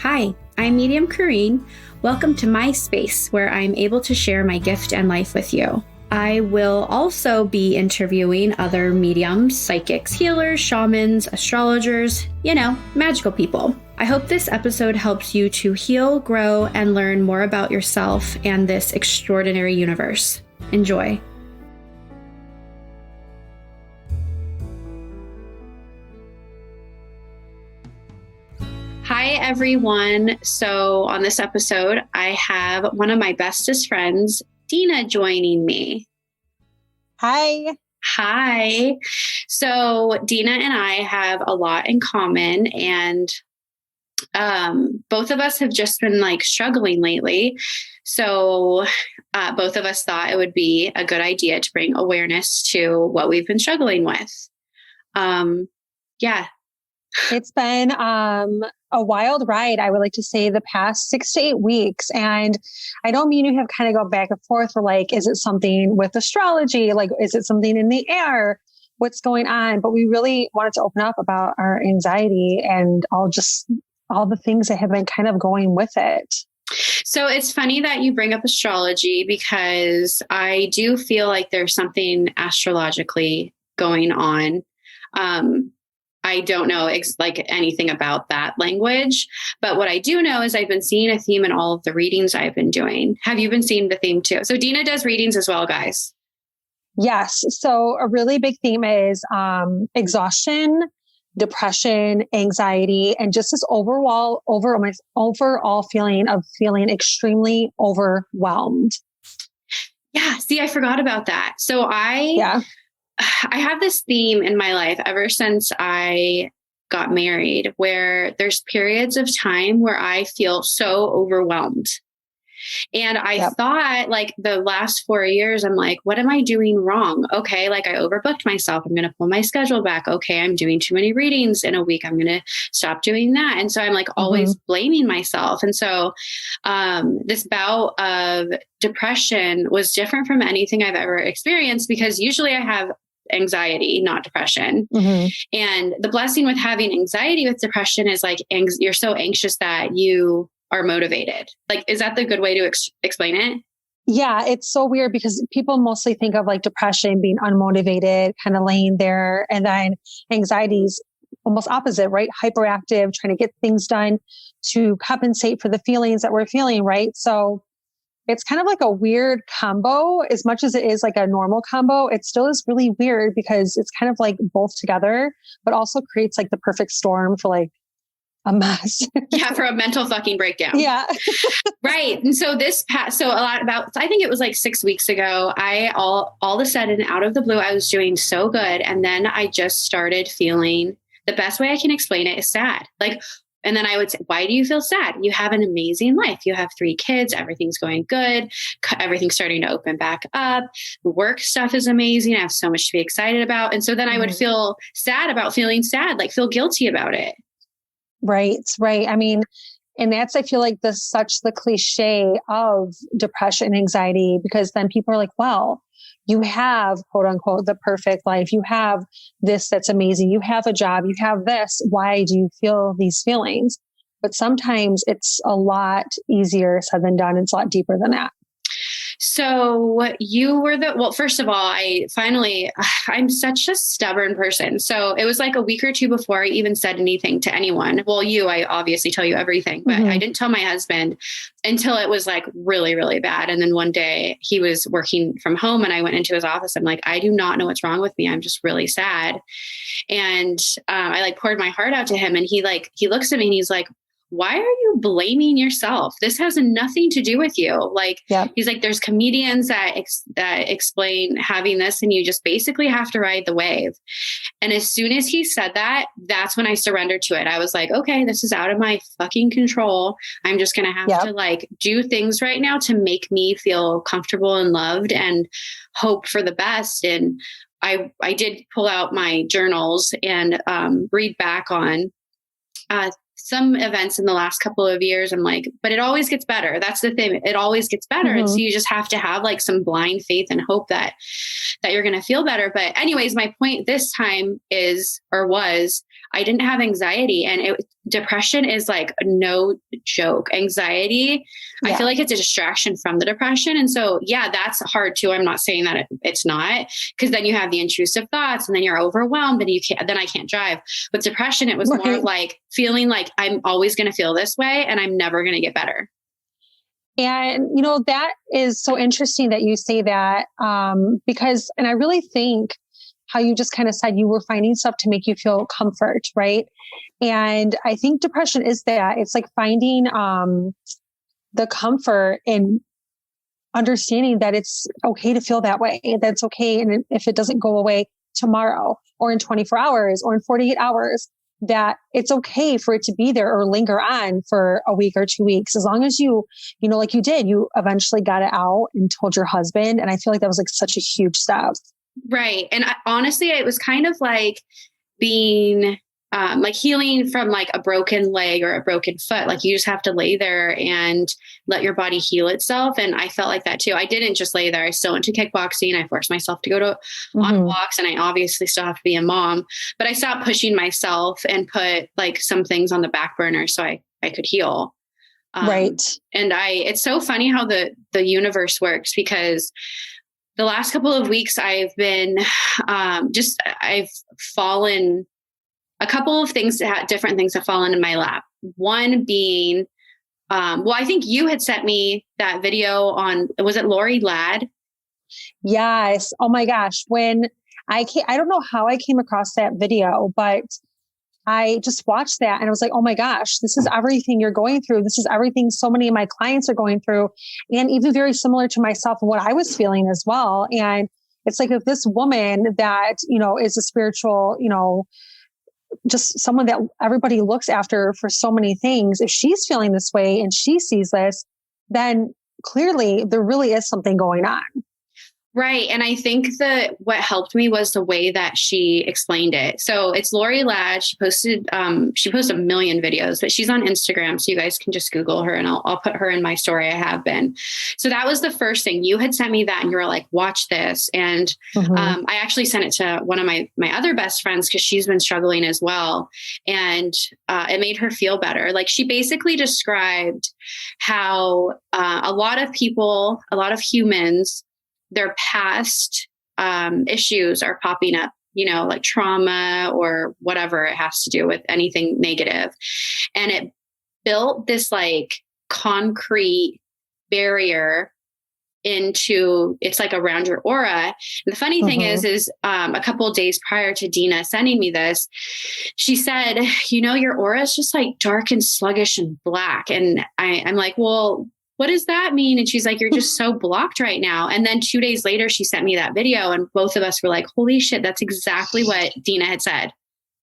Hi, I'm Medium Kareen. Welcome to my space where I'm able to share my gift and life with you. I will also be interviewing other mediums, psychics, healers, shamans, astrologers, magical people. I hope this episode helps you to heal, grow, and learn more about yourself and this extraordinary universe. Enjoy. Hi, everyone. So on this episode, I have one of my bestest friends, Dena, joining me. Hi. Hi. So Dena and I have a lot in common, and both of us have just been struggling lately. So both of us thought it would be a good idea to bring awareness to what we've been struggling with. It's been a wild ride, I would like to say, the past 6 to 8 weeks. And I don't mean you have kind of go back and forth for is it something with astrology? Is it something in the air? What's going on? But we really wanted to open up about our anxiety and all the things that have been kind of going with it. So it's funny that you bring up astrology, because I do feel like there's something astrologically going on. I don't know anything about that language, but what I do know is I've been seeing a theme in all of the readings I've been doing. Have you been seeing the theme too? So Dena does readings as well, guys. Yes. So a really big theme is exhaustion, depression, anxiety, and just this overall feeling of feeling extremely overwhelmed. Yeah. See, I forgot about that. So I have this theme in my life ever since I got married, where there's periods of time where I feel so overwhelmed. And I thought the last 4 years, I'm like, what am I doing wrong? Okay. I overbooked myself. I'm going to pull my schedule back. Okay. I'm doing too many readings in a week. I'm going to stop doing that. And so I'm always blaming myself. And so this bout of depression was different from anything I've ever experienced, because usually I have anxiety, not depression. And the blessing with having anxiety with depression is you're so anxious that you are motivated. Is that the good way to explain it? Yeah, it's so weird because people mostly think of depression being unmotivated, kind of laying there. And then anxiety is almost opposite, right? Hyperactive, trying to get things done to compensate for the feelings that we're feeling, right? So it's kind of a weird combo. As much as it is a normal combo, it still is really weird because it's kind of both together, but also creates the perfect storm for a mess. Yeah, for a mental fucking breakdown. Yeah. Right. And so I think it was 6 weeks ago, all of a sudden, out of the blue, I was doing so good. And then I just started feeling, the best way I can explain it is sad. And then I would say, why do you feel sad? You have an amazing life. You have 3 kids. Everything's going good. Everything's starting to open back up. The work stuff is amazing. I have so much to be excited about. And so then I would feel sad about feeling sad, feel guilty about it. Right. Right. I mean, and that's, I feel such the cliche of depression and anxiety, because then people are well, you have, quote unquote, the perfect life. You have this that's amazing. You have a job. You have this. Why do you feel these feelings? But sometimes it's a lot easier said than done. It's a lot deeper than that. So you were first of all, I'm such a stubborn person. So it was a week or two before I even said anything to anyone. Well, I obviously tell you everything, but I didn't tell my husband until it was really, really bad. And then one day he was working from home and I went into his office. I'm I do not know what's wrong with me. I'm just really sad. And I poured my heart out to him, and he looks at me and he's why are you blaming yourself? This has nothing to do with you. He's there's comedians that explain having this, and you just basically have to ride the wave. And as soon as he said that, that's when I surrendered to it. I was okay, this is out of my fucking control. I'm just going to have to do things right now to make me feel comfortable and loved and hope for the best. And I did pull out my journals and read back on some events in the last couple of years. I'm but it always gets better. That's the thing. It always gets better. And so you just have to have some blind faith and hope that you're going to feel better. But anyways, my point this time was, I didn't have anxiety, and depression is like no joke. Anxiety, I feel like it's a distraction from the depression. And so, yeah, that's hard too. I'm not saying that it's not, because then you have the intrusive thoughts and then you're overwhelmed and then I can't drive. With depression, it was more of like feeling like I'm always going to feel this way and I'm never going to get better. And, that is so interesting that you say that, because, and I really think how you just kind of said you were finding stuff to make you feel comfort, right? And I think depression is that. It's like finding the comfort in understanding that it's okay to feel that way. That's okay. And if it doesn't go away tomorrow or in 24 hours or in 48 hours, that it's okay for it to be there or linger on for a week or 2 weeks. As long as you like you did, you eventually got it out and told your husband. And I feel like that was like such a huge step. Right. And honestly, it was kind of like being like healing from like a broken leg or a broken foot. Like you just have to lay there and let your body heal itself. And I felt like that too. I didn't just lay there. I still went to kickboxing. I forced myself to go on walks, and I obviously still have to be a mom, but I stopped pushing myself and put like some things on the back burner so I could heal. Right. And it's so funny how the universe works, because the last couple of weeks I've been I've fallen. A couple of things, different things have fallen in my lap. One being, I think you had sent me that video on, was it Lori Ladd? Yes. Oh my gosh. When I don't know how I came across that video, but I just watched that and I was like, oh my gosh, this is everything you're going through. This is everything so many of my clients are going through, and even very similar to myself and what I was feeling as well. And it's like, if this woman that, is a spiritual, just someone that everybody looks after for so many things, if she's feeling this way and she sees this, then clearly there really is something going on. Right. And I think that what helped me was the way that she explained it. So it's Lori Ladd. She posted a million videos, but she's on Instagram. So you guys can just Google her, and I'll put her in my story. I have been. So that was the first thing. You had sent me that and you were like, watch this. And I actually sent it to one of my other best friends, because she's been struggling as well. And it made her feel better. Like, she basically described how a lot of people, a lot of humans, their past issues are popping up, like trauma or whatever it has to do with anything negative. And it built this like concrete barrier it's like around your aura. And the funny thing is a couple of days prior to Dena sending me this, she said, your aura is just like dark and sluggish and black. And I'm like, well, what does that mean? And she's like, you're just so blocked right now. And then 2 days later, she sent me that video, and both of us were like, holy shit, that's exactly what Dena had said.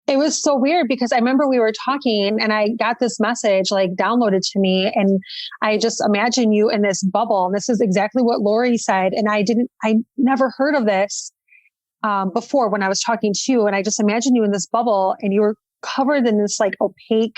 It was so weird, because I remember we were talking and I got this message like downloaded to me, and I just imagine you in this bubble. And this is exactly what Lori said. And I never heard of this before when I was talking to you. And I just imagine you in this bubble, and you were covered in this like opaque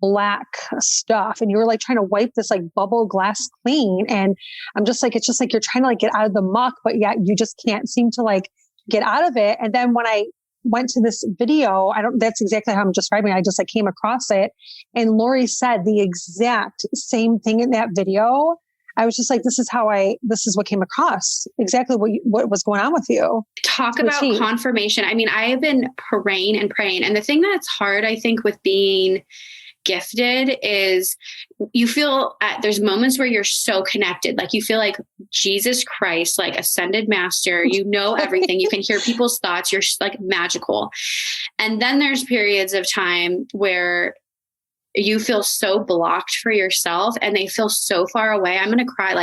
black stuff, and you were like trying to wipe this like bubble glass clean. And I'm just like, it's just like you're trying to like get out of the muck, but yet you just can't seem to like get out of it. And then when I went to this video, that's exactly how I'm describing it. I just like came across it, and Lori said the exact same thing in that video. I was just like, this is what came across, exactly what was going on with you. Talk about confirmation. I mean, I have been praying and praying. And the thing that's hard, I think, with being gifted is you feel there's moments where you're so connected. Like you feel like Jesus Christ, like ascended master, everything. You can hear people's thoughts. You're like magical. And then there's periods of time where you feel so blocked for yourself and they feel so far away. I'm going to cry.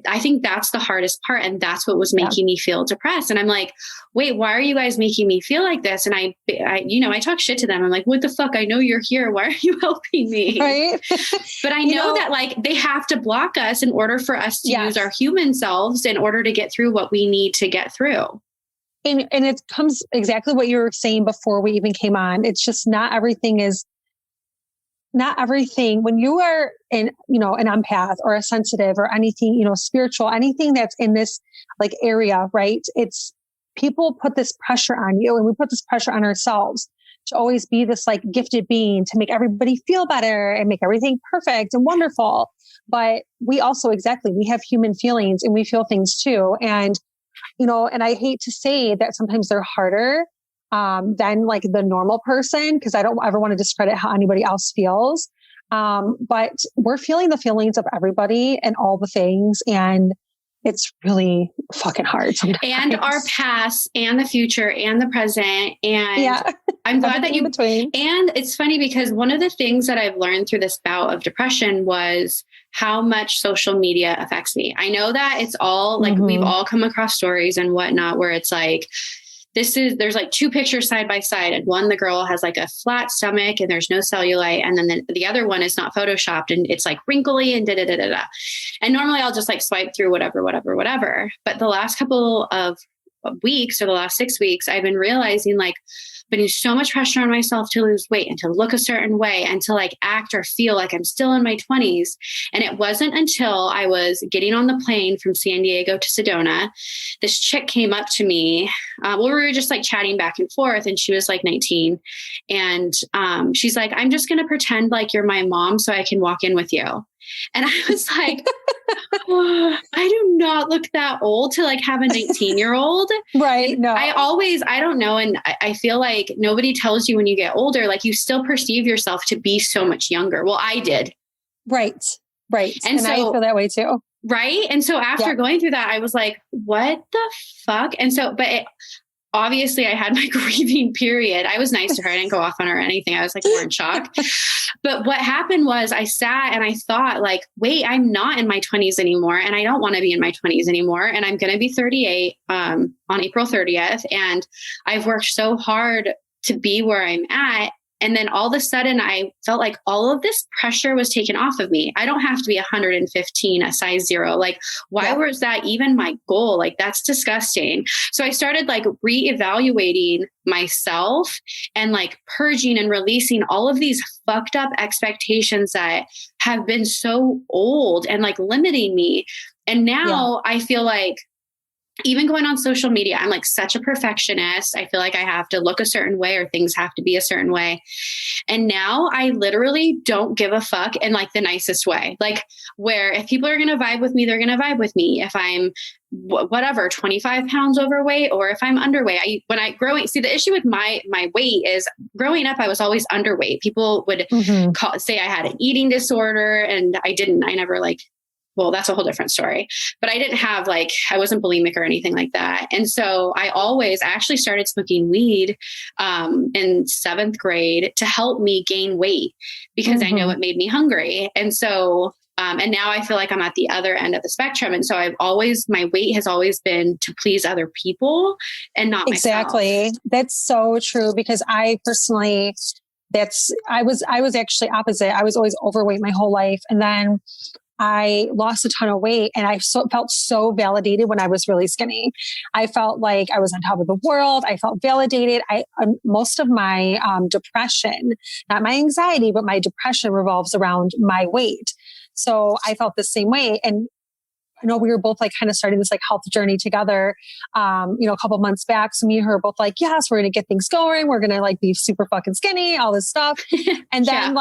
I think that's the hardest part. And that's what was making me feel depressed. And I'm like, wait, why are you guys making me feel like this? And I talk shit to them. I'm like, what the fuck? I know you're here. Why are you helping me? Right. But I know that like they have to block us in order for us to use our human selves in order to get through what we need to get through. And it comes exactly what you were saying before we even came on. It's just not everything when you are an empath or a sensitive or anything, spiritual, anything that's in this like area, right? It's people put this pressure on you, and we put this pressure on ourselves to always be this like gifted being to make everybody feel better and make everything perfect and wonderful. But we also, exactly, we have human feelings and we feel things too. And, and I hate to say that sometimes they're harder than like the normal person, because I don't ever want to discredit how anybody else feels. But we're feeling the feelings of everybody and all the things. And it's really fucking hard sometimes. And our past and the future and the present. And I'm glad that you, and it's funny because one of the things that I've learned through this bout of depression was how much social media affects me. I know that it's all like, we've all come across stories and whatnot where it's like, there's like two pictures side by side, and one, the girl has like a flat stomach and there's no cellulite. And then the other one is not photoshopped and it's like wrinkly and da. And normally I'll just like swipe through whatever. But the last couple of weeks or the last 6 weeks, I've been realizing like putting so much pressure on myself to lose weight and to look a certain way and to like act or feel like I'm still in my 20s. And it wasn't until I was getting on the plane from San Diego to Sedona, this chick came up to me. We were just like chatting back and forth, and she was like 19. And she's like, I'm just going to pretend like you're my mom so I can walk in with you. And I was like, oh, I do not look that old to like have a 19-year-old. Right. No, I don't know. And I feel like nobody tells you when you get older, like you still perceive yourself to be so much younger. Well, I did. Right. And so, I feel that way too. Right. And so after going through that, I was like, what the fuck? And so, obviously I had my grieving period. I was nice to her. I didn't go off on her or anything. I was like more in shock. But what happened was I sat and I thought like, wait, I'm not in my 20s anymore. And I don't want to be in my 20s anymore. And I'm going to be 38 on April 30th. And I've worked so hard to be where I'm at. And then all of a sudden I felt like all of this pressure was taken off of me. I don't have to be 115, a size 0. Like, why was that even my goal? Like, that's disgusting. So I started like reevaluating myself and like purging and releasing all of these fucked up expectations that have been so old and like limiting me. And now I feel like, even going on social media, I'm like such a perfectionist. I feel like I have to look a certain way or things have to be a certain way. And now I literally don't give a fuck in like the nicest way. Like where if people are going to vibe with me, they're going to vibe with me. If I'm whatever, 25 pounds overweight, or if I'm underweight, see the issue with my weight is growing up, I was always underweight. People would say I had an eating disorder, and I didn't. I never well, that's a whole different story, but I didn't have I wasn't bulimic or anything like that. And so I actually started smoking weed in 7th grade to help me gain weight because I know it made me hungry. And so, and now I feel like I'm at the other end of the spectrum. And so my weight has always been to please other people and not exactly. myself. That's so true, because I personally, I was actually opposite. I was always overweight my whole life. And then I lost a ton of weight, and I felt so validated when I was really skinny. I felt like I was on top of the world. I felt validated. Most of my depression, not my anxiety, but my depression revolves around my weight. So I felt the same way. And I know we were both kind of starting this health journey together, a couple months back. So me and her were both yes, we're going to get things going. We're going to be super fucking skinny, all this stuff. And then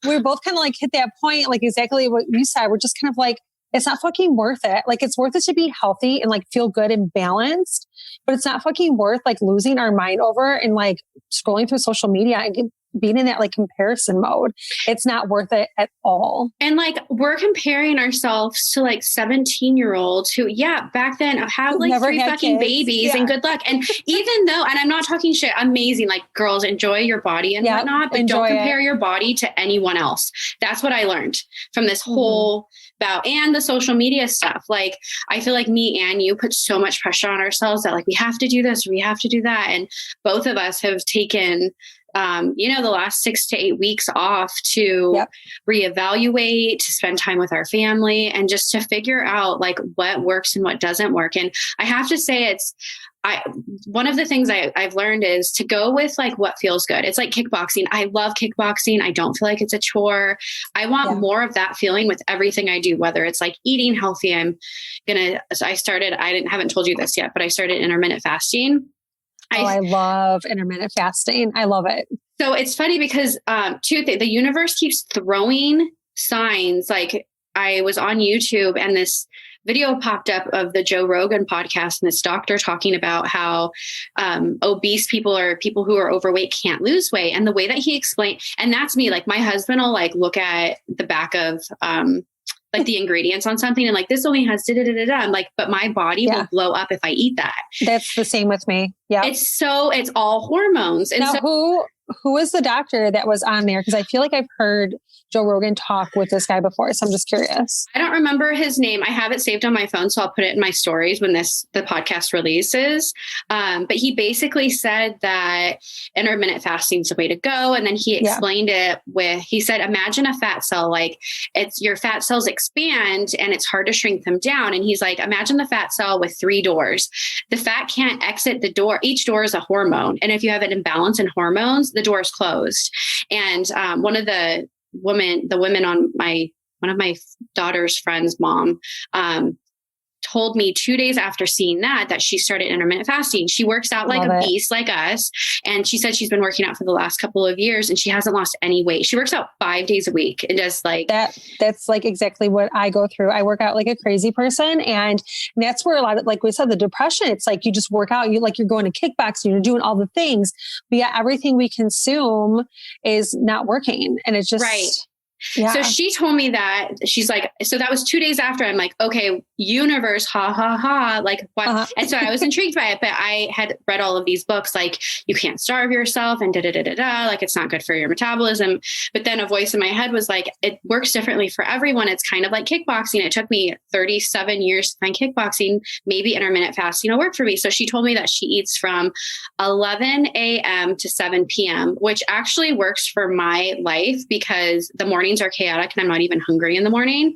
we were both kind of hit that point, exactly what you said. We're just kind of it's not fucking worth it. It's worth it to be healthy and feel good and balanced, but it's not fucking worth losing our mind over and scrolling through social media and being in that comparison mode. It's not worth it at all. And we're comparing ourselves to 17-year-olds who, back then have 3 fucking babies and good luck. And even though, and I'm not talking shit, amazing, girls, enjoy your body and whatnot, but don't compare your body to anyone else. That's what I learned from this whole bout and the social media stuff. I feel like me and you put so much pressure on ourselves that we have to do this, we have to do that. And both of us have taken the last 6 to 8 weeks off to reevaluate, to spend time with our family, and just to figure out what works and what doesn't work. And I have to say one of the things I've learned is to go with what feels good. It's like kickboxing. I love kickboxing. I don't feel like it's a chore. I want more of that feeling with everything I do, whether it's eating healthy. I haven't told you this yet, but I started intermittent fasting. Oh, I love intermittent fasting. I love it. So it's funny because the universe keeps throwing signs. Like I was on YouTube and this video popped up of the Joe Rogan podcast and this doctor talking about how obese people or people who are overweight can't lose weight. And the way that he explained, and that's me, like my husband will like look at the back of like the ingredients on something and like, this only has da-da-da-da-da. I'm like, but my body will blow up if I eat that. That's the same with me. Yeah. It's all hormones. And now, who is the doctor that was on there? Because I feel like I've heard Joe Rogan talk with this guy before. So I'm just curious. I don't remember his name. I have it saved on my phone, so I'll put it in my stories when the podcast releases. But he basically said that intermittent fasting is the way to go. And then he explained it he said, imagine a fat cell, like your fat cells expand and it's hard to shrink them down. And he's like, imagine the fat cell with 3 doors. The fat can't exit the door. Each door is a hormone. And if you have an imbalance in hormones, the door is closed. And one of the women on one of my daughter's friend's mom, told me 2 days after seeing that she started intermittent fasting. She works out like a beast like us. And she said she's been working out for the last couple of years and she hasn't lost any weight. She works out 5 days a week and does like that's like exactly what I go through. I work out like a crazy person. And that's where a lot of, like we said, the depression, it's like, you just work out, you're going to kickboxing, you're doing all the things, but yet everything we consume is not working. And it's just, right. Yeah. So she told me that she's like, so that was 2 days after. I'm like, okay, universe, ha, ha, ha. Like what? Uh-huh. And so I was intrigued by it, but I had read all of these books, like you can't starve yourself and like it's not good for your metabolism. But then a voice in my head was like, it works differently for everyone. It's kind of like kickboxing. It took me 37 years to find kickboxing. Maybe intermittent fasting will work for me. So she told me that she eats from 11 a.m. to 7 p.m., which actually works for my life because the mornings are chaotic and I'm not even hungry in the morning.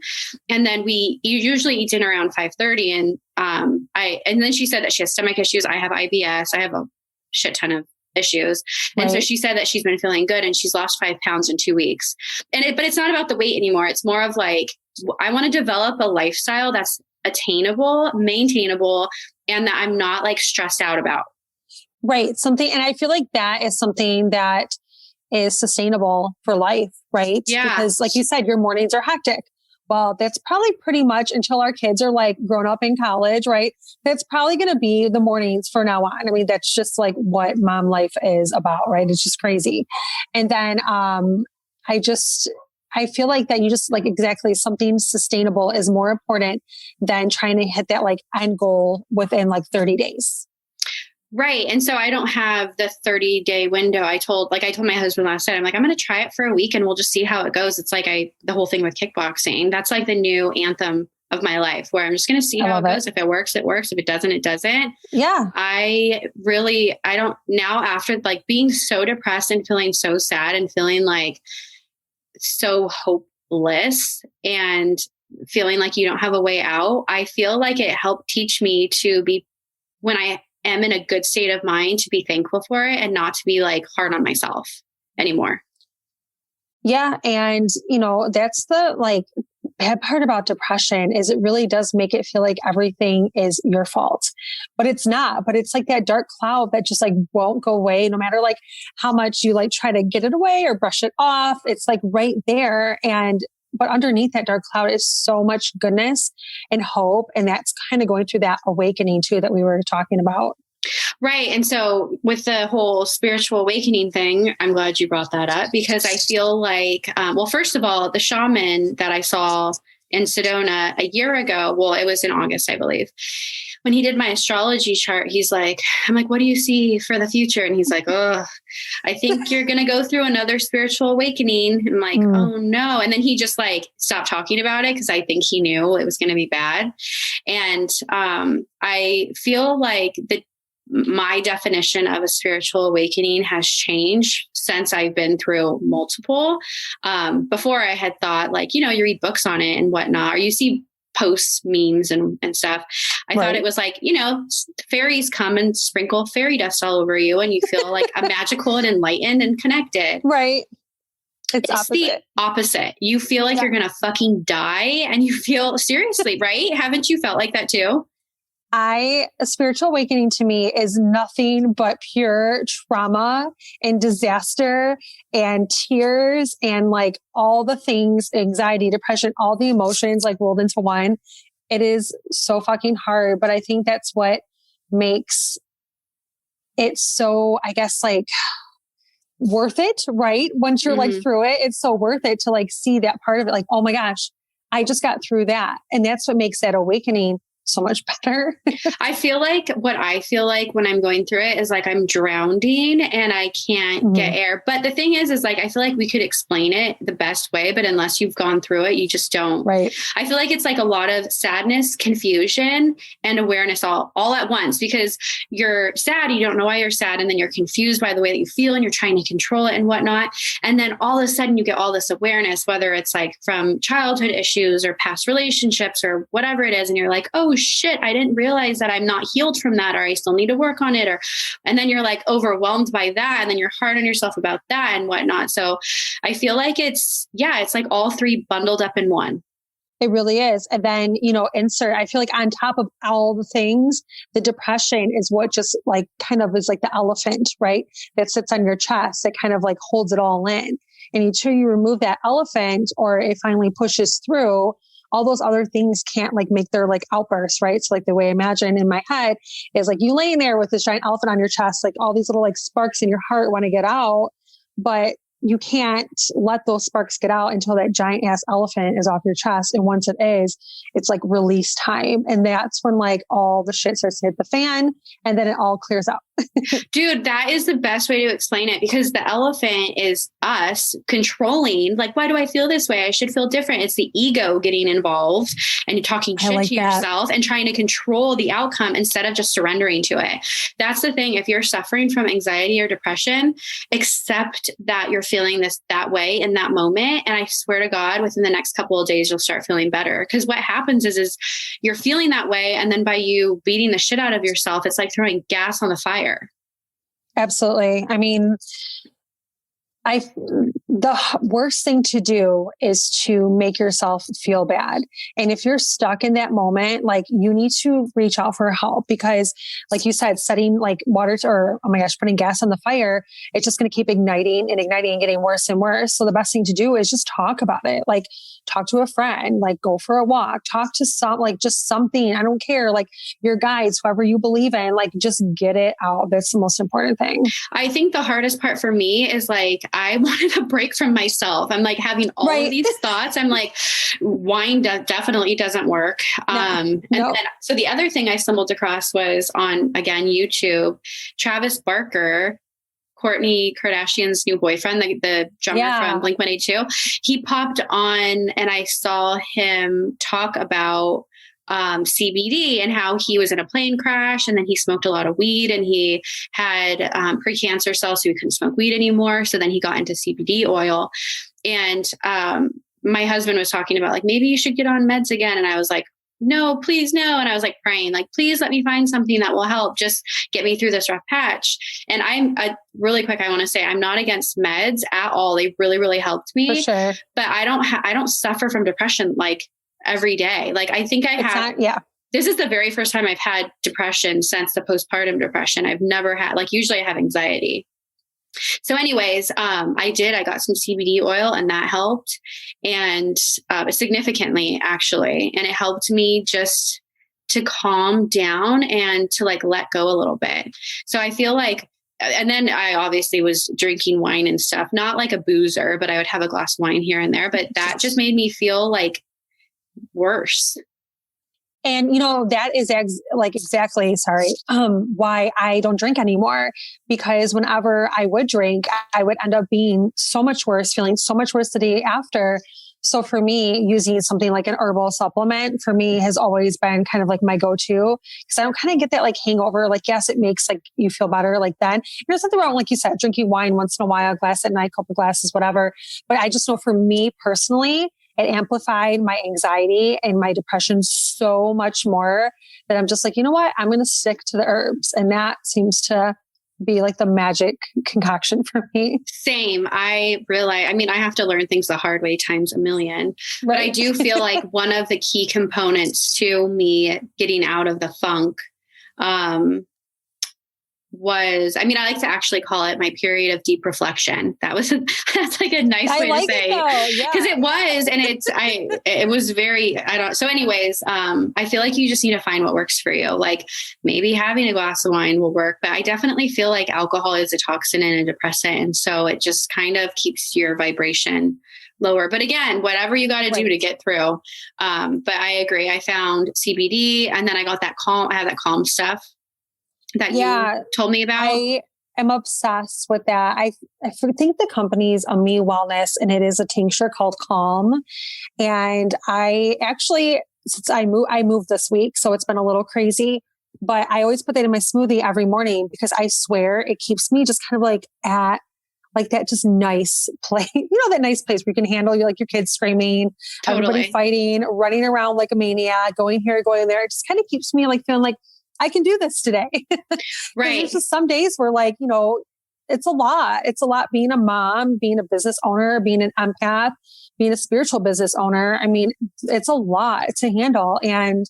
And then you usually eat dinner around 5:30. And then she said that she has stomach issues. I have IBS. I have a shit ton of issues. And right. So she said that she's been feeling good and she's lost 5 pounds in 2 weeks. But it's not about the weight anymore. It's more of like, I want to develop a lifestyle that's attainable, maintainable, and that I'm not like stressed out about. Right. And I feel like that is something that is sustainable for life, right? Yeah. Because like you said, your mornings are hectic. Well, that's probably pretty much until our kids are like grown up in college, right? That's probably going to be the mornings for now on. I mean, that's just like what mom life is about, right? It's just crazy. And then, I feel like that you just like exactly something sustainable is more important than trying to hit that like end goal within like 30 days. Right. And so I don't have the 30-day window. I told my husband last night, I'm like, I'm going to try it for a week and we'll just see how it goes. It's like the whole thing with kickboxing. That's like the new anthem of my life where I'm just going to see how it goes. If it works, it works. If it doesn't, it doesn't. Yeah. I don't now after like being so depressed and feeling so sad and feeling like so hopeless and feeling like you don't have a way out. I feel like it helped teach me to be, when I am in a good state of mind, to be thankful for it and not to be like hard on myself anymore. Yeah. And that's the like bad part about depression is it really does make it feel like everything is your fault, but it's not. But it's like that dark cloud that just like won't go away no matter like how much you like try to get it away or brush it off. It's like right there. But underneath that dark cloud is so much goodness and hope. And that's kind of going through that awakening too, that we were talking about. Right. And so with the whole spiritual awakening thing, I'm glad you brought that up because I feel like, first of all, the shaman that I saw in Sedona a year ago, it was in August, I believe. When he did my astrology chart, I'm like, what do you see for the future? And he's like, oh, I think you're going to go through another spiritual awakening. I'm like, oh no. And then he just like stopped talking about it because I think he knew it was going to be bad. And I feel like my definition of a spiritual awakening has changed since I've been through multiple. Before I had thought like, you read books on it and whatnot, or you see posts, memes and stuff. I thought it was like, fairies come and sprinkle fairy dust all over you and you feel like a magical and enlightened and connected. Right. It's the opposite. You feel like you're going to fucking die and you feel seriously, right? Haven't you felt like that too? A spiritual awakening to me is nothing but pure trauma and disaster and tears and like all the things, anxiety, depression, all the emotions like rolled into one. It is so fucking hard, but I think that's what makes it so, I guess, like worth it, right? Once you're like through it, it's so worth it to like see that part of it. Like, oh my gosh, I just got through that. And that's what makes that awakening so much better. I feel like what I feel like when I'm going through it is like I'm drowning and I can't get air. But the thing is like, I feel like we could explain it the best way, but unless you've gone through it, you just don't. Right. I feel like it's like a lot of sadness, confusion, and awareness all at once, because you're sad. You don't know why you're sad. And then you're confused by the way that you feel and you're trying to control it and whatnot. And then all of a sudden you get all this awareness, whether it's like from childhood issues or past relationships or whatever it is. And you're like, oh shit, I didn't realize that I'm not healed from that, or I still need to work on it. And then you're like overwhelmed by that. And then you're hard on yourself about that and whatnot. So I feel like it's like all three bundled up in one. It really is. And then, I feel like on top of all the things, the depression is what just like kind of is like the elephant, right? That sits on your chest. It kind of like holds it all in. And until you remove that elephant or it finally pushes through, all those other things can't like make their like outbursts, right? So like the way I imagine in my head is like you laying there with this giant elephant on your chest, like all these little like sparks in your heart want to get out, but you can't let those sparks get out until that giant ass elephant is off your chest. And once it is, it's like release time. And that's when like all the shit starts to hit the fan and then it all clears out. Dude, that is the best way to explain it, because the elephant is us controlling, like, why do I feel this way? I should feel different. It's the ego getting involved and you're talking shit to yourself and trying to control the outcome instead of just surrendering to it. That's the thing. If you're suffering from anxiety or depression, accept that you're feeling that way in that moment. And I swear to God, within the next couple of days, you'll start feeling better. Because what happens is you're feeling that way. And then by you beating the shit out of yourself, it's like throwing gas on the fire. Absolutely. I mean, the worst thing to do is to make yourself feel bad. And if you're stuck in that moment, like you need to reach out for help, because like you said, setting like putting gas on the fire, it's just going to keep igniting and getting worse and worse. So the best thing to do is just talk about it. Like talk to a friend, like go for a walk, talk to just something. I don't care. Like your guides, whoever you believe in, like just get it out. That's the most important thing. I think the hardest part for me is like, I wanted a break from myself. I'm like having all of these thoughts. I'm like, wine definitely doesn't work. So the other thing I stumbled across was on, again, YouTube, Travis Barker, Kourtney Kardashian's new boyfriend, the drummer from Blink-182. He popped on and I saw him talk about CBD and how he was in a plane crash and then he smoked a lot of weed and he had precancer cells, so he couldn't smoke weed anymore. So then he got into CBD oil. And my husband was talking about like, maybe you should get on meds again. And I was like, no, please no. And I was like praying, like, please let me find something that will help just get me through this rough patch. And I'm really quick, I want to say I'm not against meds at all. They really, really helped me. For sure. But I don't suffer from depression like every day. Like I think this is the very first time I've had depression since the postpartum depression. I've never had, like, usually I have anxiety. So anyways, I got some CBD oil and that helped, and significantly actually. And it helped me just to calm down and to like let go a little bit. So I feel like, and then I obviously was drinking wine and stuff, not like a boozer, but I would have a glass of wine here and there, but that just made me feel like worse. And, that is exactly why I don't drink anymore, because whenever I would drink, I would end up being so much worse, feeling so much worse the day after. So for me, using something like an herbal supplement for me has always been kind of like my go-to, because I don't kind of get that like hangover. Like, yes, it makes like you feel better like then. There's nothing wrong, like you said, drinking wine once in a while, a glass at night, a couple glasses, whatever. But I just know for me personally, it amplified my anxiety and my depression so much more that I'm just like, you know what? I'm going to stick to the herbs. And that seems to be like the magic concoction for me. Same. I realize, I mean, I have to learn things the hard way times a million, but I do feel like one of the key components to me getting out of the funk, was, I mean, I like to actually call it my period of deep reflection. That's like a nice way to say, because it was, and it was very, so anyways, I feel like you just need to find what works for you. Like maybe having a glass of wine will work, but I definitely feel like alcohol is a toxin and a depressant. And so it just kind of keeps your vibration lower. But again, whatever you got to do to get through. But I agree. I found CBD, and then I got I have that calm stuff that you told me about. I am obsessed with that. I think the company's Me Wellness, and it is a tincture called Calm. And I actually, since I moved this week, so it's been a little crazy, but I always put that in my smoothie every morning because I swear it keeps me just kind of like at like that just nice place, that nice place where you can handle your kids screaming, everybody fighting, running around like a maniac, going here, going there. It just kind of keeps me like feeling like I can do this today. Right. There's just some days where it's a lot. It's a lot being a mom, being a business owner, being an empath, being a spiritual business owner. I mean, it's a lot to handle, and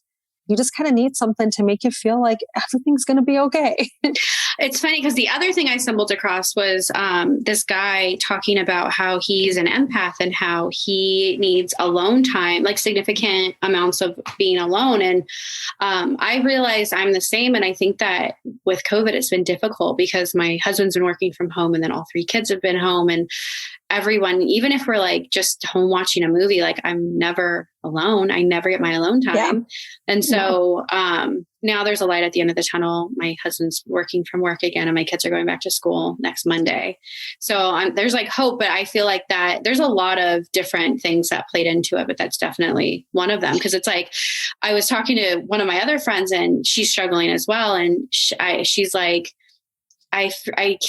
you just kind of need something to make you feel like everything's going to be okay. It's funny because the other thing I stumbled across was this guy talking about how he's an empath and how he needs alone time, like significant amounts of being alone. And I realized I'm the same. And I think that with COVID, it's been difficult because my husband's been working from home, and then all 3 kids have been home, and everyone, even if we're like just home watching a movie, like I'm never alone. I never get my alone time. Yeah. And so now there's a light at the end of the tunnel. My husband's working from work again, and my kids are going back to school next Monday. So there's like hope, but I feel like that there's a lot of different things that played into it, but that's definitely one of them. Because it's like, I was talking to one of my other friends, and she's struggling as well. And she's like, I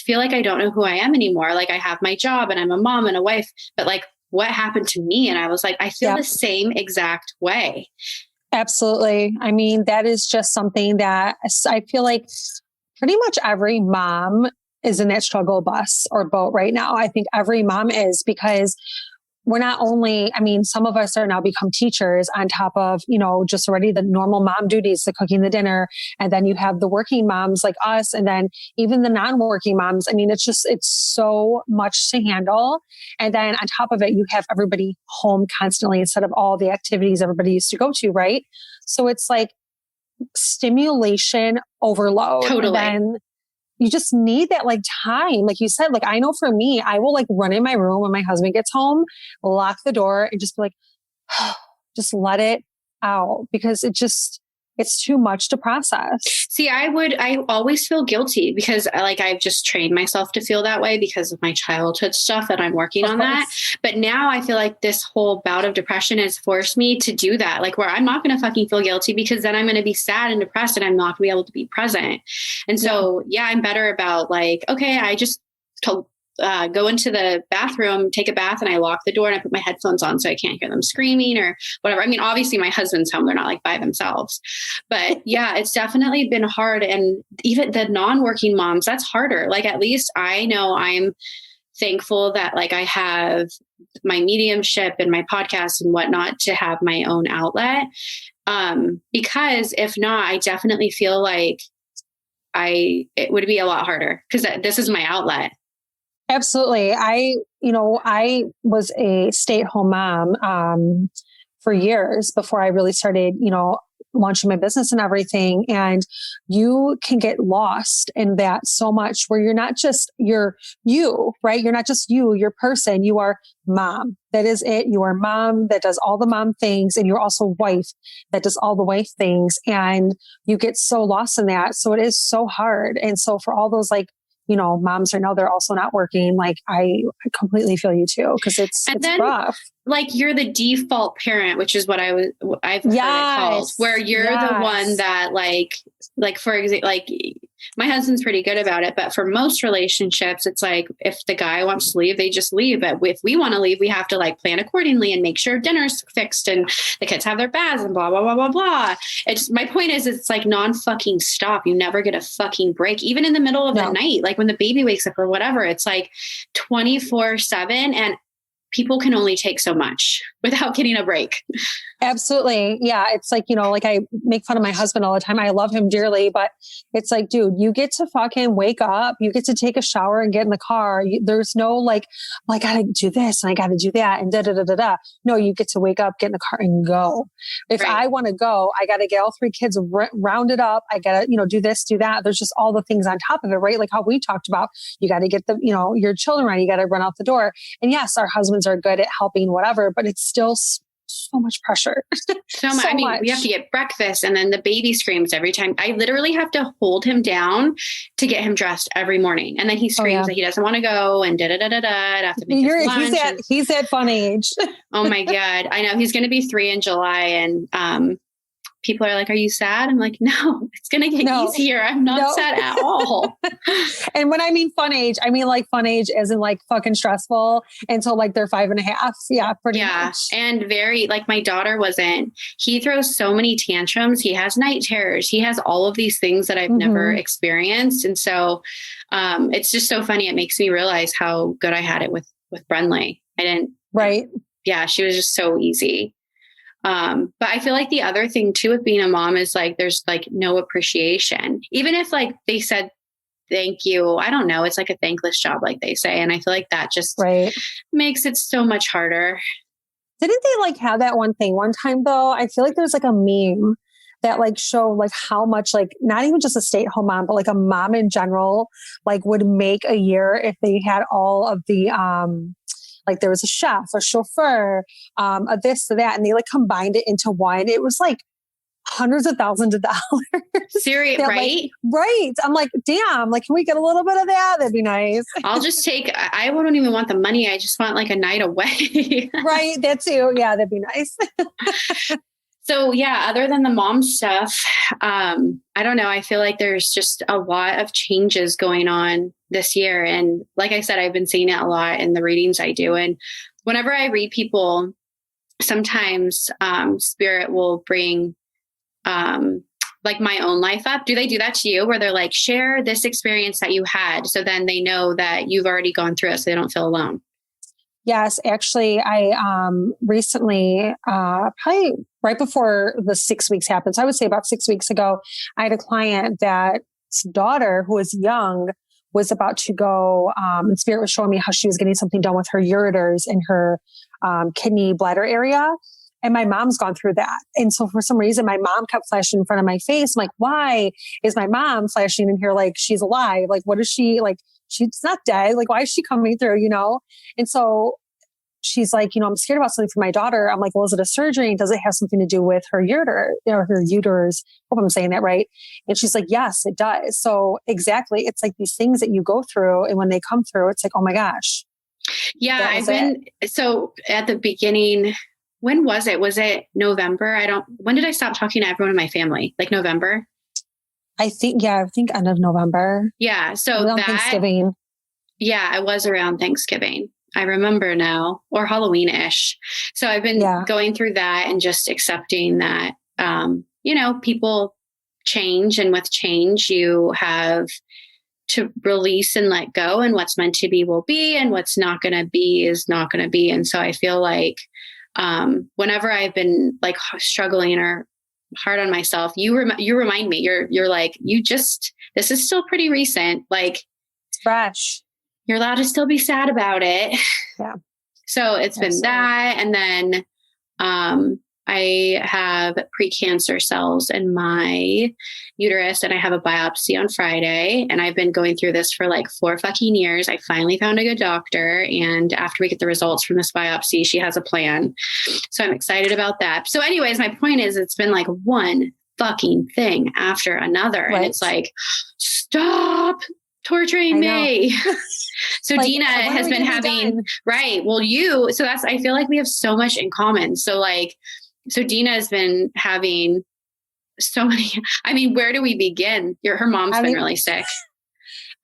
feel like I don't know who I am anymore. Like I have my job and I'm a mom and a wife, but like what happened to me? And I was like, I feel the same exact way. Absolutely. I mean, that is just something that I feel like pretty much every mom is in that struggle bus or boat right now. I think every mom is, because we're not only, I mean, some of us are now become teachers on top of, just already the normal mom duties, the cooking the dinner. And then you have the working moms like us. And then even the non-working moms. I mean, it's so much to handle. And then on top of it, you have everybody home constantly instead of all the activities everybody used to go to. Right. So it's like stimulation overload. Totally. And then you just need that like time. Like you said, like, I know for me, I will like run in my room when my husband gets home, lock the door, and just be like, just let it out, because it's too much to process. See, I always feel guilty because I've just trained myself to feel that way because of my childhood stuff, and I'm working on that. But now I feel like this whole bout of depression has forced me to do that. Like where I'm not going to fucking feel guilty, because then I'm going to be sad and depressed and I'm not going to be able to be present. And so, I'm better about like, okay, I just go into the bathroom, take a bath, and I lock the door and I put my headphones on so I can't hear them screaming or whatever. I mean, obviously my husband's home. They're not like by themselves, but it's definitely been hard. And even the non-working moms, that's harder. Like, at least I know I'm thankful that like I have my mediumship and my podcast and whatnot to have my own outlet. Because if not, I definitely feel like it would be a lot harder because this is my outlet. Absolutely. I was a stay-at-home mom for years before I really started, launching my business and everything. And you can get lost in that so much where you're not just you, right? You're not just your person. You are mom. That is it. You are mom that does all the mom things. And you're also wife that does all the wife things. And you get so lost in that. So it is so hard. And so for all those moms right now, they're also not working. Like I completely feel you too, because it's rough. Like you're the default parent, which is what I've heard it called, where you're the one that like for example, like my husband's pretty good about it, but for most relationships, it's like, if the guy wants to leave, they just leave. But if we want to leave, we have to like plan accordingly and make sure dinner's fixed and the kids have their baths and blah, blah, blah, blah, blah. It's, my point is, it's like non-fucking stop. You never get a fucking break, even in the middle of the night, like when the baby wakes up or whatever, it's like 24/7, and people can only take so much without getting a break. Absolutely. Yeah. It's like, like I make fun of my husband all the time. I love him dearly, but it's like, dude, you get to fucking wake up. You get to take a shower and get in the car. There's no like, well, I got to do this and I got to do that and da, da, da, da, da. No, you get to wake up, get in the car and go. If I want to go, I got to get all 3 kids rounded up. I got to, do this, do that. There's just all the things on top of it, right? Like how we talked about, you got to get the, your children right. You got to run out the door. And yes, our husbands are good at helping, whatever, but it's still so much pressure. So much. I mean, we have to get breakfast, and then the baby screams every time. I literally have to hold him down to get him dressed every morning. And then he screams that he doesn't want to go and da-da-da-da-da. I have to make his lunch. He's at fun age. Oh my God. I know he's going to be 3 in July. And, people are like, are you sad? I'm like, no, it's going to get easier. I'm not sad at all. And when I mean fun age, I mean like fun age as in like fucking stressful until like they're 5.5. Yeah, pretty much. And very, like my daughter he throws so many tantrums. He has night terrors. He has all of these things that I've never experienced. And so it's just so funny. It makes me realize how good I had it with Brenly. I didn't. Right. Yeah. She was just so easy. But I feel like the other thing too with being a mom is like, there's like no appreciation, even if like they said, thank you. I don't know. It's like a thankless job, like they say. And I feel like that just makes it so much harder. Didn't they like have that one thing one time though? I feel like there's like a meme that like show like how much like not even just a stay-at-home mom, but like a mom in general, like would make a year if they had all of the, like there was a chef, a chauffeur, a this, a that, and they like combined it into one. It was like hundreds of thousands of dollars. Serious, right? Like, right. I'm like, damn, like, can we get a little bit of that? That'd be nice. I'll just I wouldn't even want the money. I just want like a night away. Right. That too. Yeah, that'd be nice. So yeah, other than the mom stuff, I don't know. I feel like there's just a lot of changes going on this year. And like I said, I've been seeing it a lot in the readings I do. And whenever I read people, sometimes spirit will bring like my own life up. Do they do that to you where they're like, share this experience that you had? So then they know that you've already gone through it so they don't feel alone. Yes, actually, I recently, probably right before the 6 weeks happened, so I would say about 6 weeks ago, I had a client that's daughter who was young was about to go, and Spirit was showing me how she was getting something done with her ureters in her kidney bladder area. And my mom's gone through that. And so for some reason, my mom kept flashing in front of my face. I'm like, why is my mom flashing in here like she's alive? Like, what is she like? She's not dead. Like, why is she coming through, And so she's like, I'm scared about something for my daughter. I'm like, well, is it a surgery? Does it have something to do with her ureter, her uterus? Hope I'm saying that right. And she's like, yes, it does. So exactly. It's like these things that you go through. And when they come through, it's like, oh my gosh. Yeah. So at the beginning, when was it? Was it November? When did I stop talking to everyone in my family? Like November? I think end of November. Yeah. So around Thanksgiving. Yeah, it was around Thanksgiving. I remember now, or Halloween-ish. So I've been going through that and just accepting that, people change, and with change, you have to release and let go, and what's meant to be will be, and what's not going to be is not going to be. And so I feel like, whenever I've been like struggling or hard on myself, you remind me, you're like, this is still pretty recent. Like it's fresh. You're allowed to still be sad about it. Yeah. So it's been that. And then, I have precancer cells in my uterus, and I have a biopsy on Friday, and I've been going through this for like 4 fucking years. I finally found a good doctor. And after we get the results from this biopsy, she has a plan. So I'm excited about that. So anyways, my point is it's been like one fucking thing after another. Right. And it's like, stop torturing me. So like, Dena has been having, right. Well, I feel like we have so much in common. So Dena has been having so many. I mean, where do we begin? Her mom's been really sick.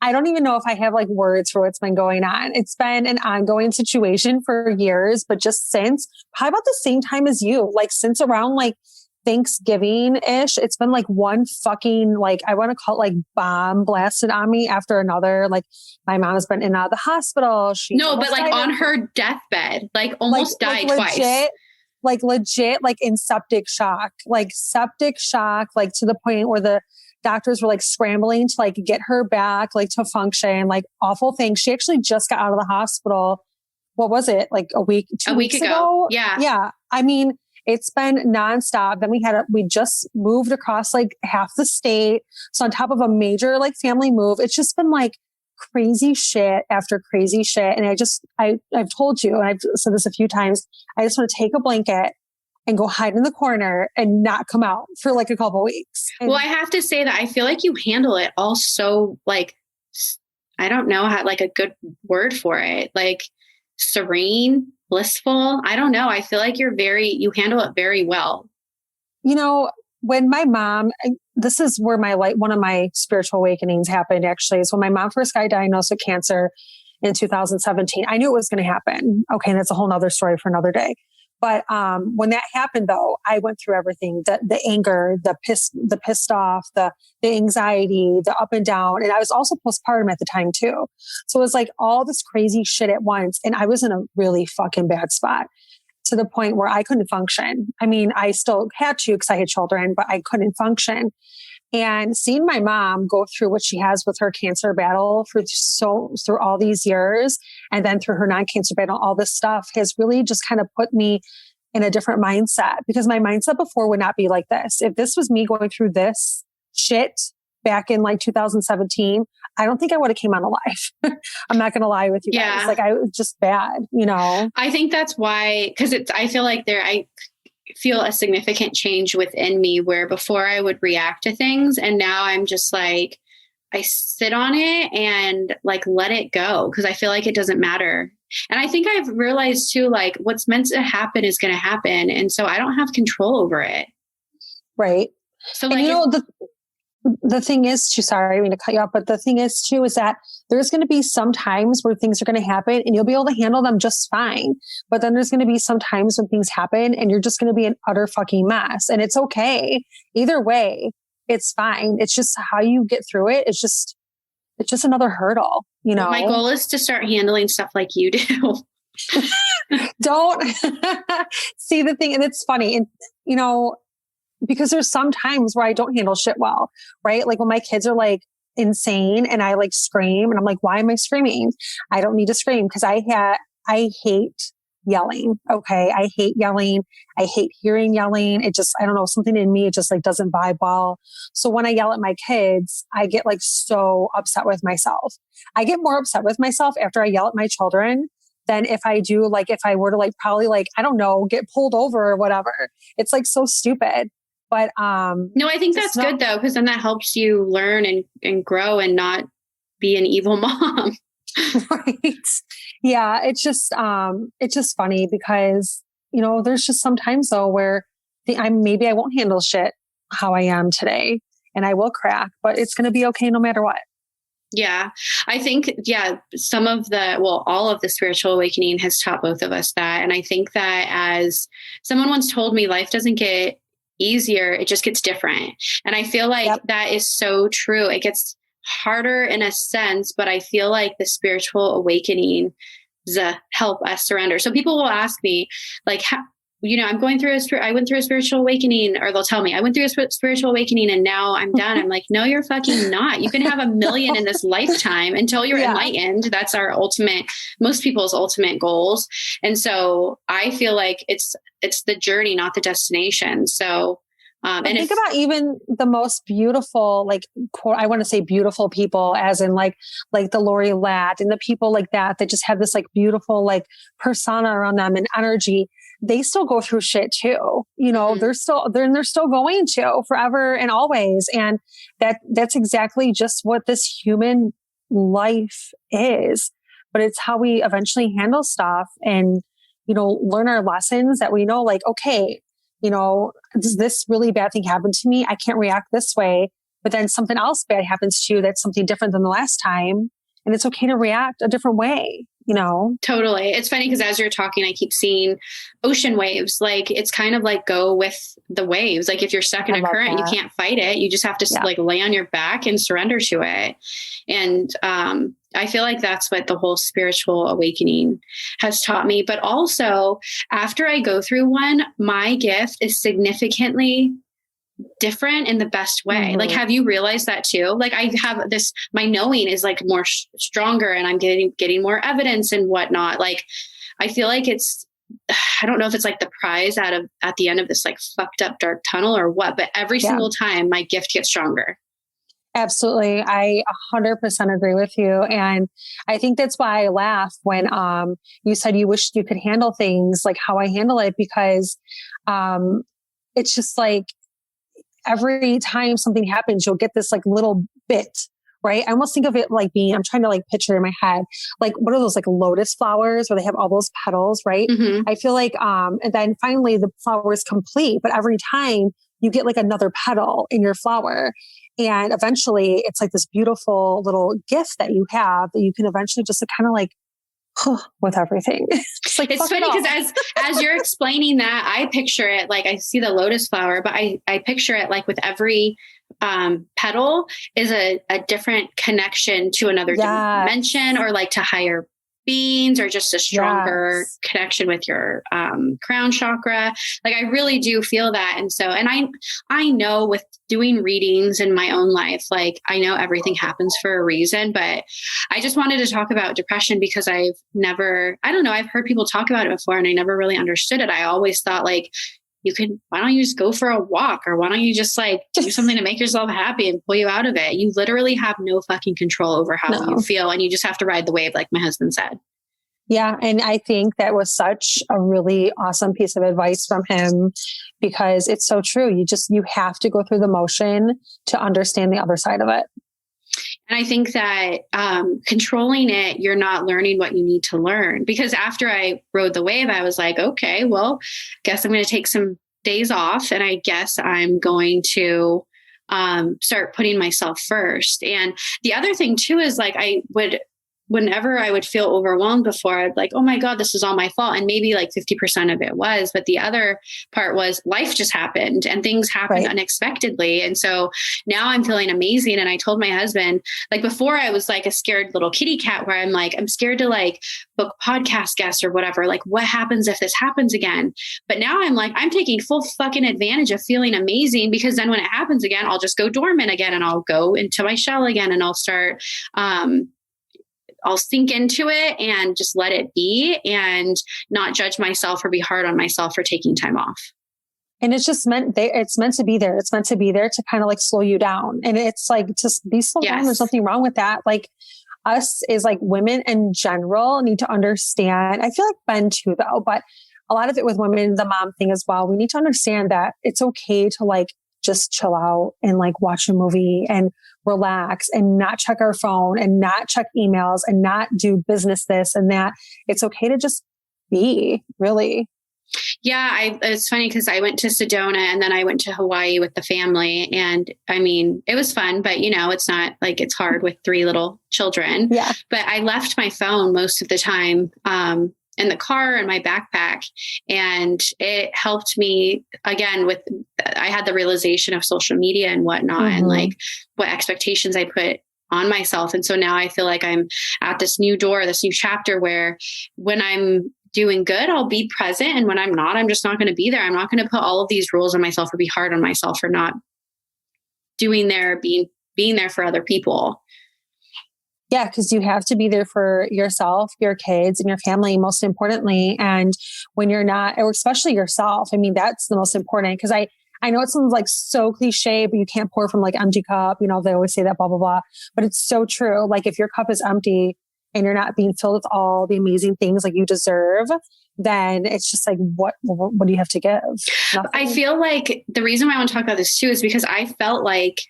I don't even know if I have like words for what's been going on. It's been an ongoing situation for years, but just since probably about the same time as you, like since around like Thanksgiving-ish, it's been like one fucking, like, I want to call it like bomb blasted on me after another. Like my mom has been in and out of the hospital. No, but like on her deathbed, like almost died twice. Like legit, like in septic shock, like to the point where the doctors were like scrambling to like get her back, like to function, like awful thing. She actually just got out of the hospital. What was it? Like a week ago? Yeah. Yeah. I mean, it's been nonstop. Then we just moved across like half the state. So on top of a major like family move, it's just been like crazy shit after crazy shit. And I've told you, and I've said this a few times, I just want to take a blanket and go hide in the corner and not come out for like a couple of weeks. And well, I have to say that I feel like you handle it all so like, I don't know how, like a good word for it, like serene, blissful. I don't know. I feel like you handle it very well. You know, when my mom, this is where one of my spiritual awakenings happened actually, is when my mom first got diagnosed with cancer in 2017. I knew it was going to happen. Okay. And that's a whole nother story for another day. But when that happened, though, I went through everything: the anger, the pissed off, the anxiety, the up and down, and I was also postpartum at the time too. So it was like all this crazy shit at once, and I was in a really fucking bad spot to the point where I couldn't function. I mean, I still had to because I had children, but I couldn't function. And seeing my mom go through what she has with her cancer battle through all these years, and then through her non-cancer battle, all this stuff has really just kind of put me in a different mindset, because my mindset before would not be like this. If this was me going through this shit back in like 2017, I don't think I would have came out alive. I'm not going to lie with you guys. Like I was just bad, you know? I think that's why, I feel like I feel a significant change within me where before I would react to things, and now I'm just like, I sit on it and like let it go, because I feel like it doesn't matter. And I think I've realized too, like what's meant to happen is going to happen, and so I don't have control over it. Right. So like, the thing is too, sorry, I mean to cut you off, but the thing is too, is that there's going to be some times where things are going to happen and you'll be able to handle them just fine. But then there's going to be some times when things happen and you're just going to be an utter fucking mess. And it's okay. Either way, it's fine. It's just how you get through it. It's just another hurdle, you know? My goal is to start handling stuff like you do. Don't see the thing. And it's funny. And, you know, because there's some times where I don't handle shit well, right? Like when my kids are like insane and I like scream and I'm like, why am I screaming? I don't need to scream because I hate yelling. Okay. I hate yelling. I hate hearing yelling. It just, I don't know, something in me, it just like doesn't vibe well. So when I yell at my kids, I get like so upset with myself. I get more upset with myself after I yell at my children than if I do, like, if I were to like, probably like, I don't know, get pulled over or whatever. It's like so stupid. But, no, I think that's good though, because then that helps you learn and grow and not be an evil mom. Right. Yeah. It's just funny because, you know, there's just sometimes though where maybe I won't handle shit how I am today and I will crack, but it's going to be okay no matter what. Yeah. I think, all of the spiritual awakening has taught both of us that. And I think that, as someone once told me, life doesn't get easier, it just gets different. And I feel like that is so true. It gets harder in a sense, but I feel like the spiritual awakening help us surrender. So people will ask me like, I went through a spiritual awakening, or they'll tell me I went through a spiritual awakening and now I'm done. I'm like, no, you're fucking not. You can have 1 million in this lifetime until you're enlightened. That's most people's ultimate goals. And so I feel like it's the journey, not the destination. So, and think about even the most beautiful, like, I want to say beautiful people, as in like the Lori Latt and the people like that just have this like beautiful, like persona around them and energy. They still go through shit too. You know, they're still going to forever and always. And that's exactly just what this human life is. But it's how we eventually handle stuff and, you know, learn our lessons that we know, like, okay, does this really bad thing happen to me? I can't react this way. But then something else bad happens to you that's something different than the last time. And it's okay to react a different way, Totally. It's funny because as you're talking, I keep seeing ocean waves. Like it's kind of like go with the waves. Like if you're stuck in a current, you can't fight it. You just have to like lay on your back and surrender to it. And I feel like that's what the whole spiritual awakening has taught me. But also after I go through one, my gift is significantly different in the best way. Mm-hmm. Like, have you realized that too? Like I have this, my knowing is like more stronger and I'm getting more evidence and whatnot. Like, I feel like I don't know if it's like the prize at the end of this like fucked up dark tunnel or what, but every single time my gift gets stronger. Absolutely. I 100% agree with you. And I think that's why I laugh when you said you wished you could handle things like how I handle it, because it's just like, every time something happens, you'll get this like little bit, right? I almost think of it like I'm trying to like picture in my head, like what are those like lotus flowers where they have all those petals, right? Mm-hmm. I feel like, and then finally the flower is complete, but every time you get like another petal in your flower. And eventually it's like this beautiful little gift that you have that you can eventually just kind of like, with everything. It's funny because as you're explaining that, I picture it like I see the lotus flower, but I picture it like with every petal is a different connection to another dimension or like to higher beings or just a stronger connection with your crown chakra. Like I really do feel that. And so, and I know with doing readings in my own life, like I know everything happens for a reason, but I just wanted to talk about depression because I've heard people talk about it before and I never really understood it. I always thought like, why don't you just go for a walk or why don't you just like do something to make yourself happy and pull you out of it? You literally have no fucking control over how you feel. And you just have to ride the wave, like my husband said. Yeah. And I think that was such a really awesome piece of advice from him because it's so true. You have to go through the motion to understand the other side of it. And I think that controlling it, you're not learning what you need to learn. Because after I rode the wave, I was like, okay, well, guess I'm going to take some days off. And I guess I'm going to start putting myself first. And the other thing too is like whenever I would feel overwhelmed before, I'd like, oh my God, this is all my fault. And maybe like 50% of it was, but the other part was life just happened and things happened unexpectedly. And so now I'm feeling amazing. And I told my husband, like before I was like a scared little kitty cat where I'm like, I'm scared to like book podcast guests or whatever. Like what happens if this happens again? But now I'm like, I'm taking full fucking advantage of feeling amazing because then when it happens again, I'll just go dormant again and I'll go into my shell again and I'll start, I'll sink into it and just let it be and not judge myself or be hard on myself for taking time off. And it's just it's meant to be there. It's meant to be there to kind of like slow you down. And it's like, just be slow down. There's nothing wrong with that. Like us is like women in general need to understand. I feel like men too though, but a lot of it with women, the mom thing as well. We need to understand that it's okay to like just chill out and like watch a movie and relax and not check our phone and not check emails and not do business this and that. It's okay to just be, really. Yeah, it's funny because I went to Sedona and then I went to Hawaii with the family. And I mean, it was fun, but it's not like it's hard with 3 little children. Yeah. But I left my phone most of the time in the car and my backpack. And it helped me again I had the realization of social media and whatnot and like what expectations I put on myself. And so now I feel like I'm at this new chapter where when I'm doing good, I'll be present. And when I'm not, I'm just not going to be there. I'm not going to put all of these rules on myself or be hard on myself for not being there for other people. Yeah, because you have to be there for yourself, your kids, and your family, most importantly. And when you're not, or especially yourself, I mean, that's the most important. Because I know it sounds like so cliche, but you can't pour from like empty cup. They always say that, blah, blah, blah. But it's so true. Like if your cup is empty and you're not being filled with all the amazing things like you deserve, then it's just like, what do you have to give? Nothing. I feel like the reason why I want to talk about this too is because I felt like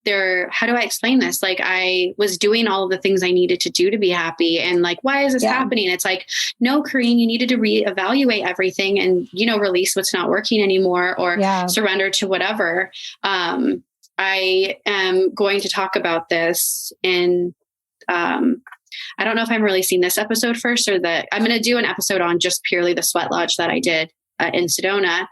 how do I explain this? Like I was doing all of the things I needed to do to be happy. And like, why is this happening? It's like, no, Kareen, you needed to reevaluate everything and, release what's not working anymore or surrender to whatever. I am going to talk about this in, I don't know if I'm releasing this episode first or that I'm going to do an episode on just purely the sweat lodge that I did in Sedona.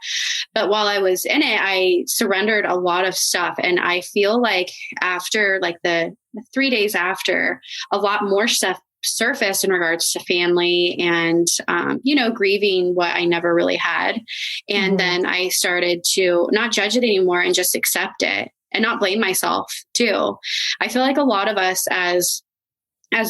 But while I was in it, I surrendered a lot of stuff. And I feel like after like the 3 days after, a lot more stuff surfaced in regards to family and, grieving what I never really had. And then I started to not judge it anymore and just accept it and not blame myself too. I feel like a lot of us as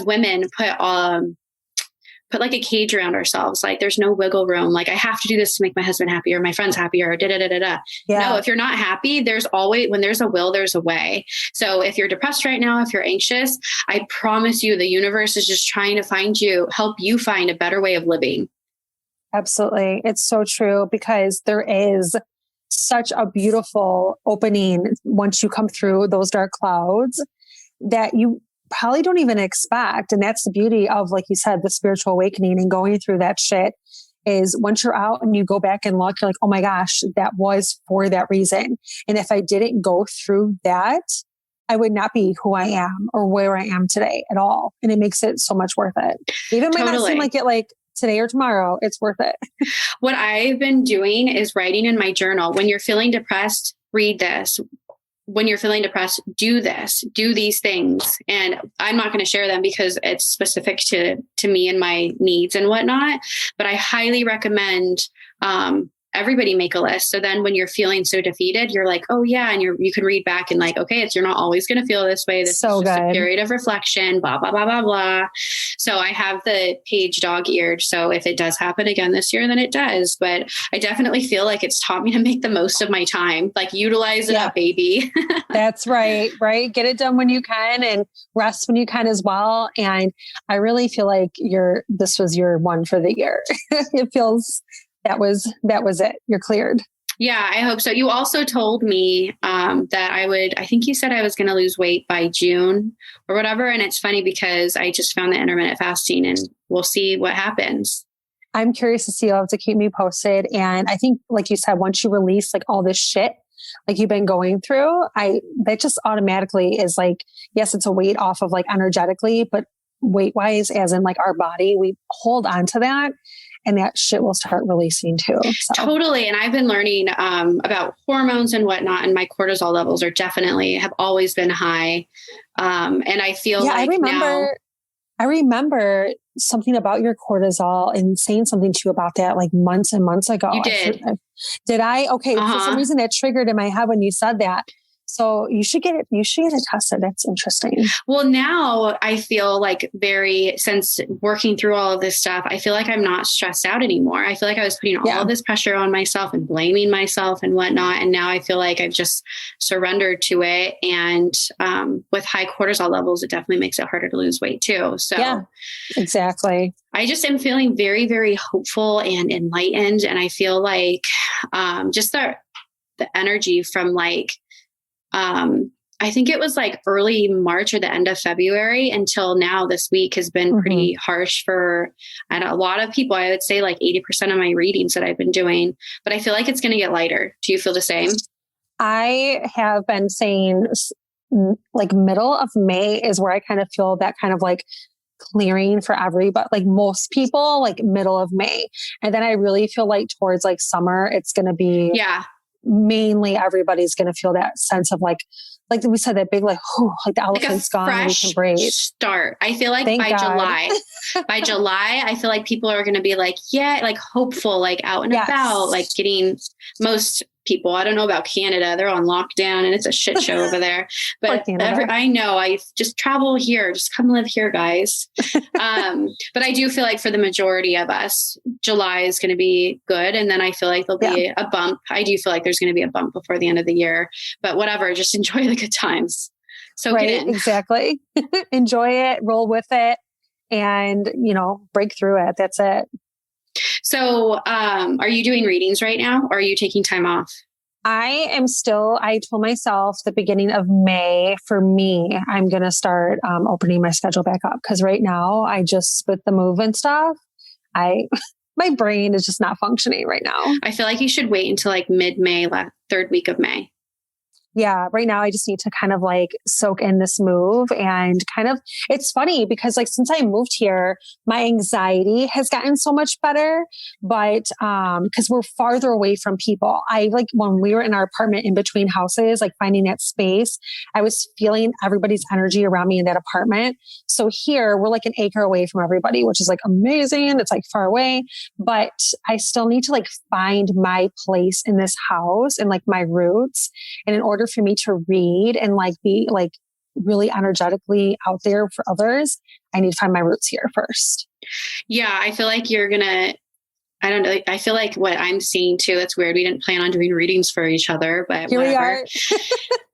women put like a cage around ourselves. Like there's no wiggle room. Like I have to do this to make my husband happy or my friends happy or da da da da da. No, if you're not happy, when there's a will, there's a way. So if you're depressed right now, if you're anxious, I promise you the universe is just trying to help you find a better way of living. Absolutely. It's so true because there is such a beautiful opening once you come through those dark clouds that you probably don't even expect. And that's the beauty of, like you said, the spiritual awakening and going through that shit is once you're out and you go back and look, you're like, oh my gosh, that was for that reason. And if I didn't go through that, I would not be who I am or where I am today at all. And it makes it so much worth it. Even might not seem like it like today or tomorrow, it's worth it. What I've been doing is writing in my journal. When you're feeling depressed, read this. When you're feeling depressed, do this, do these things. And I'm not going to share them because it's specific to me and my needs and whatnot. But I highly recommend everybody make a list. So then when you're feeling so defeated, you're like, oh yeah. And you can read back and like, okay, you're not always going to feel this way. This is just a period of reflection, blah, blah, blah, blah, blah. So I have the page dog-eared. So if it does happen again this year, then it does. But I definitely feel like it's taught me to make the most of my time, like utilize it up, baby. That's right. Right. Get it done when you can and rest when you can as well. And I really feel like this was your one for the year. It feels that was it. You're cleared. Yeah, I hope so. You also told me that I think you said I was going to lose weight by June or whatever. And it's funny because I just found the intermittent fasting and we'll see what happens. I'm curious to see. You'll have to keep me posted. And I think, like you said, once you release like all this shit, like you've been going through, that just automatically is like, yes, it's a weight off of like energetically, but weight wise, as in like our body, we hold on to that. And that shit will start releasing too. So. Totally. And I've been learning about hormones and whatnot. And my cortisol levels have always been high. And I feel like I remember something about your cortisol and saying something to you about that like months and months ago. You did. Did I? Okay. For some reason that triggered in my head when you said that. So you should get it tested. That's interesting. Well, now I feel like since working through all of this stuff, I feel like I'm not stressed out anymore. I feel like I was putting all of this pressure on myself and blaming myself and whatnot. And now I feel like I've just surrendered to it. And with high cortisol levels, it definitely makes it harder to lose weight too. So yeah, exactly. I just am feeling very, very hopeful and enlightened. And I feel like just the energy from like, I think it was like early March or the end of February until now this week has been pretty harsh for a lot of people. I would say like 80% of my readings that I've been doing, but I feel like it's going to get lighter. Do you feel the same? I have been saying like middle of May is where I kind of feel that kind of like clearing for but like most people, like middle of May. And then I really feel like towards like summer, it's going to be, mainly everybody's going to feel that sense of like we said, that big, like the elephant's gone and we can breathe. Start. I feel like July, I feel like people are going to be like, like hopeful, like out and about, like getting most people. I don't know about Canada. They're on lockdown and it's a shit show over there. But I know I just travel here. Just come live here, guys. But I do feel like for the majority of us, July is going to be good. And then I feel like there'll be a bump. I do feel like there's going to be a bump before the end of the year, but whatever, just enjoy the good times. So get in. Exactly. Enjoy it, roll with it, and, break through it. That's it. So, are you doing readings right now or are you taking time off? I told myself the beginning of May for me, I'm going to start opening my schedule back up. Cause right now I just with the move and stuff, my brain is just not functioning right now. I feel like you should wait until like mid-May, third week of May. Yeah, right now I just need to kind of like soak in this move and kind of, it's funny because like since I moved here, my anxiety has gotten so much better, but because we're farther away from people. I like when we were in our apartment in between houses, like finding that space, I was feeling everybody's energy around me in that apartment. So here we're like an acre away from everybody, which is like amazing. It's like far away, but I still need to like find my place in this house and like my roots. And in order for me to read and like be like really energetically out there for others, I need to find my roots here first. Yeah, I feel like I don't know. I feel like what I'm seeing too, it's weird. We didn't plan on doing readings for each other, but here whatever. We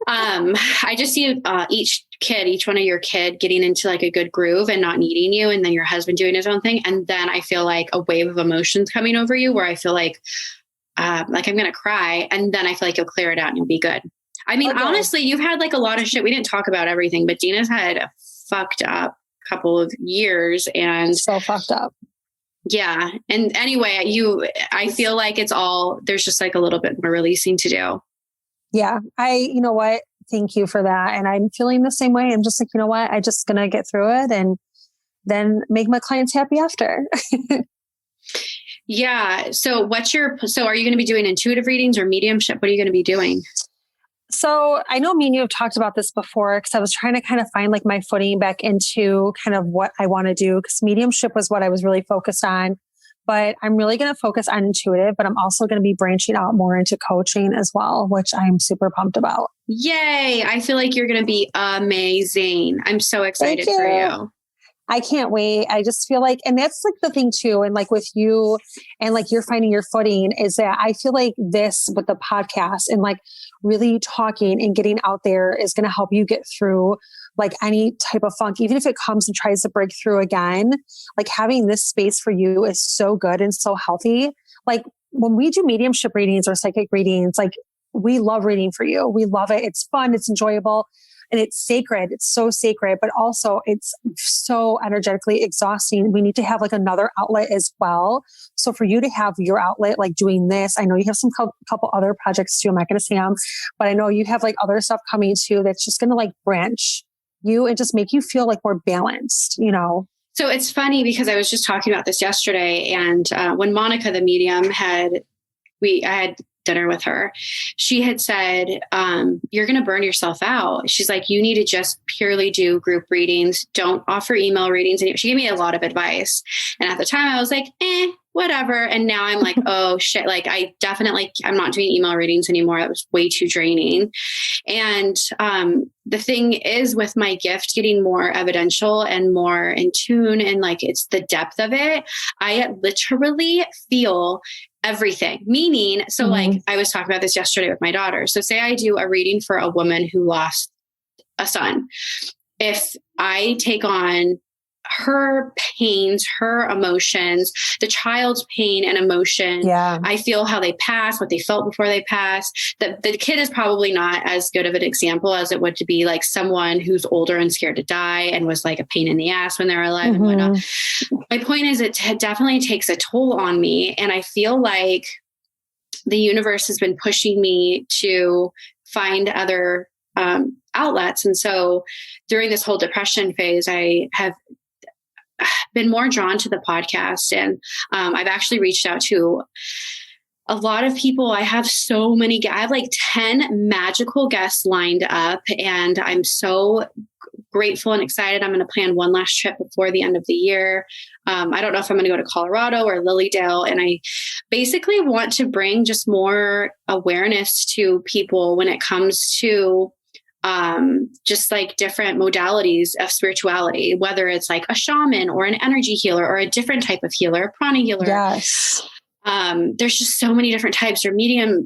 are. I just see each one of your kid getting into like a good groove and not needing you. And then your husband doing his own thing. And then I feel like a wave of emotions coming over you where I feel like I'm going to cry. And then I feel like you'll clear it out and you'll be good. I mean, honestly, you've had like a lot of shit. We didn't talk about everything, but Dena's had a fucked up couple of years and so fucked up. Yeah. And anyway, I feel like there's just like a little bit more releasing to do. Yeah. You know what? Thank you for that. And I'm feeling the same way. I'm just like, you know what? I just going to get through it and then make my clients happy after. Yeah. So are you going to be doing intuitive readings or mediumship? What are you going to be doing? So I know me and you have talked about this before because I was trying to kind of find like my footing back into kind of what I want to do because mediumship was what I was really focused on, but I'm really going to focus on intuitive, but I'm also going to be branching out more into coaching as well, which I'm super pumped about. Yay. I feel like you're going to be amazing. I'm so excited for you. I can't wait. I just feel like, and that's like the thing too. And like with you and like you're finding your footing is that I feel like this with the podcast and like really talking and getting out there is going to help you get through like any type of funk, even if it comes and tries to break through again, like having this space for you is so good and so healthy. Like when we do mediumship readings or psychic readings, like we love reading for you. We love it. It's fun. It's enjoyable. And it's sacred. It's so sacred, but also it's so energetically exhausting. We need to have like another outlet as well. So for you to have your outlet, like doing this, I know you have some couple other projects too. I'm not going to say them, but I know you have like other stuff coming too. That's just going to like branch you and just make you feel like more balanced, you know? So it's funny because I was just talking about this yesterday. And when Monica, the medium I had dinner with her, she had said, you're going to burn yourself out. She's like, you need to just purely do group readings. Don't offer email readings. And she gave me a lot of advice. And at the time I was like, whatever. And now I'm like, oh shit. Like I'm not doing email readings anymore. That was way too draining. And the thing is with my gift getting more evidential and more in tune and like it's the depth of it, I literally feel everything. Meaning, so like I was talking about this yesterday with my daughter. So say I do a reading for a woman who lost a son. If I take on her pains, her emotions, the child's pain and emotion, I feel how they pass, what they felt before they passed. The kid is probably not as good of an example as it would to be like someone who's older and scared to die and was like a pain in the ass when they were alive and whatnot. My point is it definitely takes a toll on me. And I feel like the universe has been pushing me to find other outlets. And so during this whole depression phase, I have been more drawn to the podcast. And I've actually reached out to a lot of people. I have I have like 10 magical guests lined up and I'm so grateful and excited. I'm going to plan one last trip before the end of the year. I don't know if I'm going to go to Colorado or Lilydale. And I basically want to bring just more awareness to people when it comes to just like different modalities of spirituality, whether it's like a shaman or an energy healer or a different type of healer, a prana healer. Yes. There's just so many different types or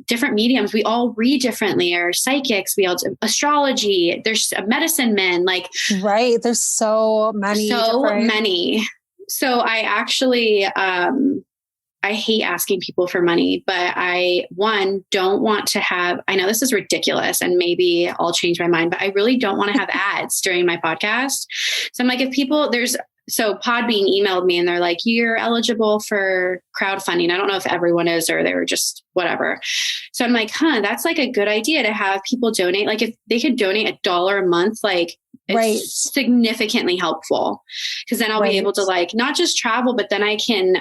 different mediums. We all read differently, or psychics, we all do astrology. There's medicine men, like, right. There's so many. So I actually, I hate asking people for money, but one, don't want to have, I know this is ridiculous and maybe I'll change my mind, but I really don't want to have ads during my podcast. So I'm like, if people, so Podbean emailed me and they're like, you're eligible for crowdfunding. I don't know if everyone is, or they were just whatever. So I'm like, that's like a good idea to have people donate. Like if they could donate $1 a month, like it's significantly helpful, because then I'll be able to like, not just travel, but then I can,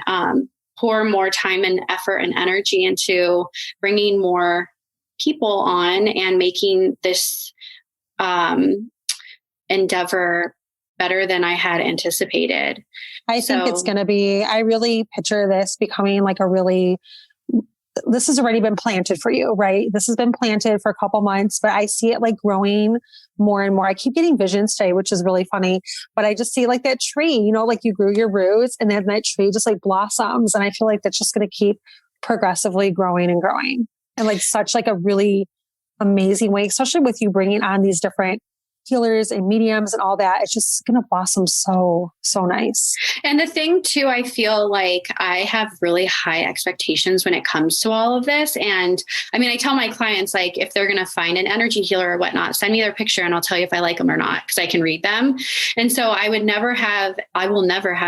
pour more time and effort and energy into bringing more people on and making this endeavor better than I had anticipated. I think it's going to be, I really picture this becoming like this has already been planted for you, right? This has been planted for a couple months, but I see it like growing more and more. I keep getting visions today, which is really funny, but I just see like that tree, like you grew your roots and then that tree just like blossoms. And I feel like that's just going to keep progressively growing and growing and like such like a really amazing way, especially with you bringing on these different healers and mediums and all that. It's just going to blossom so nice. And the thing too, I feel like I have really high expectations when it comes to all of this. And I mean, I tell my clients, like, if they're going to find an energy healer or whatnot, send me their picture and I'll tell you if I like them or not, because I can read them. And so I will never have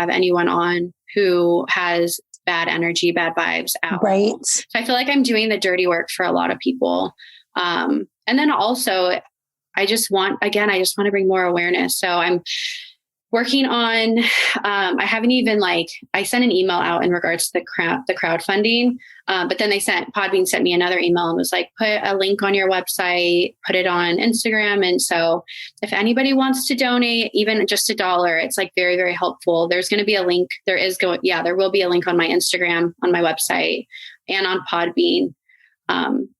anyone on who has bad energy, bad vibes at all. So I feel like I'm doing the dirty work for a lot of people. And then also, I just want to bring more awareness. So I'm working on, I haven't even I sent an email out in regards to the crowdfunding. But then Podbean sent me another email and was like, put a link on your website, put it on Instagram. And so if anybody wants to donate, even just $1, it's like very, very helpful. There's going to be a link. There will be a link on my Instagram, on my website, and on Podbean.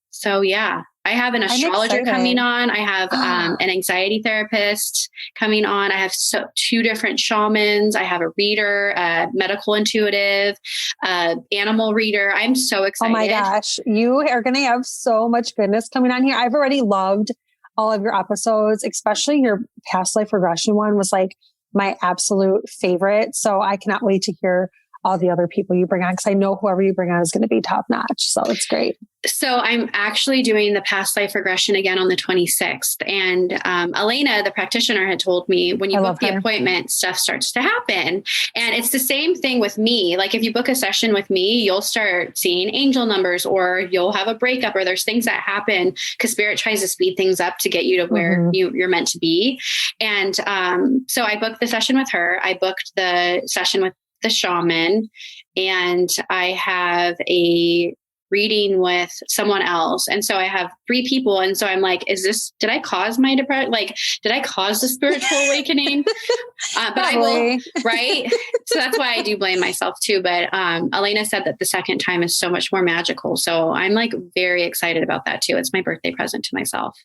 So yeah. I have an astrologer coming on. I have an anxiety therapist coming on. I have 2 different shamans. I have a reader, a medical intuitive, animal reader. I'm so excited. Oh my gosh. You are going to have so much goodness coming on here. I've already loved all of your episodes, especially your past life regression one was like my absolute favorite. So I cannot wait to hear all the other people you bring on, because I know whoever you bring on is going to be top notch. So it's great. So I'm actually doing the past life regression again on the 26th. And Elena, the practitioner, had told me when you book the appointment, stuff starts to happen. And it's the same thing with me. Like if you book a session with me, you'll start seeing angel numbers, or you'll have a breakup, or there's things that happen because spirit tries to speed things up to get you to where you're meant to be. And so I booked the session with her. I booked the session with the shaman, and I have a reading with someone else. And so I have 3 people. And so I'm like, did I cause my depression? Like, did I cause the spiritual awakening? But I will, right? So that's why I do blame myself too. But Elena said that the second time is so much more magical. So I'm like very excited about that too. It's my birthday present to myself.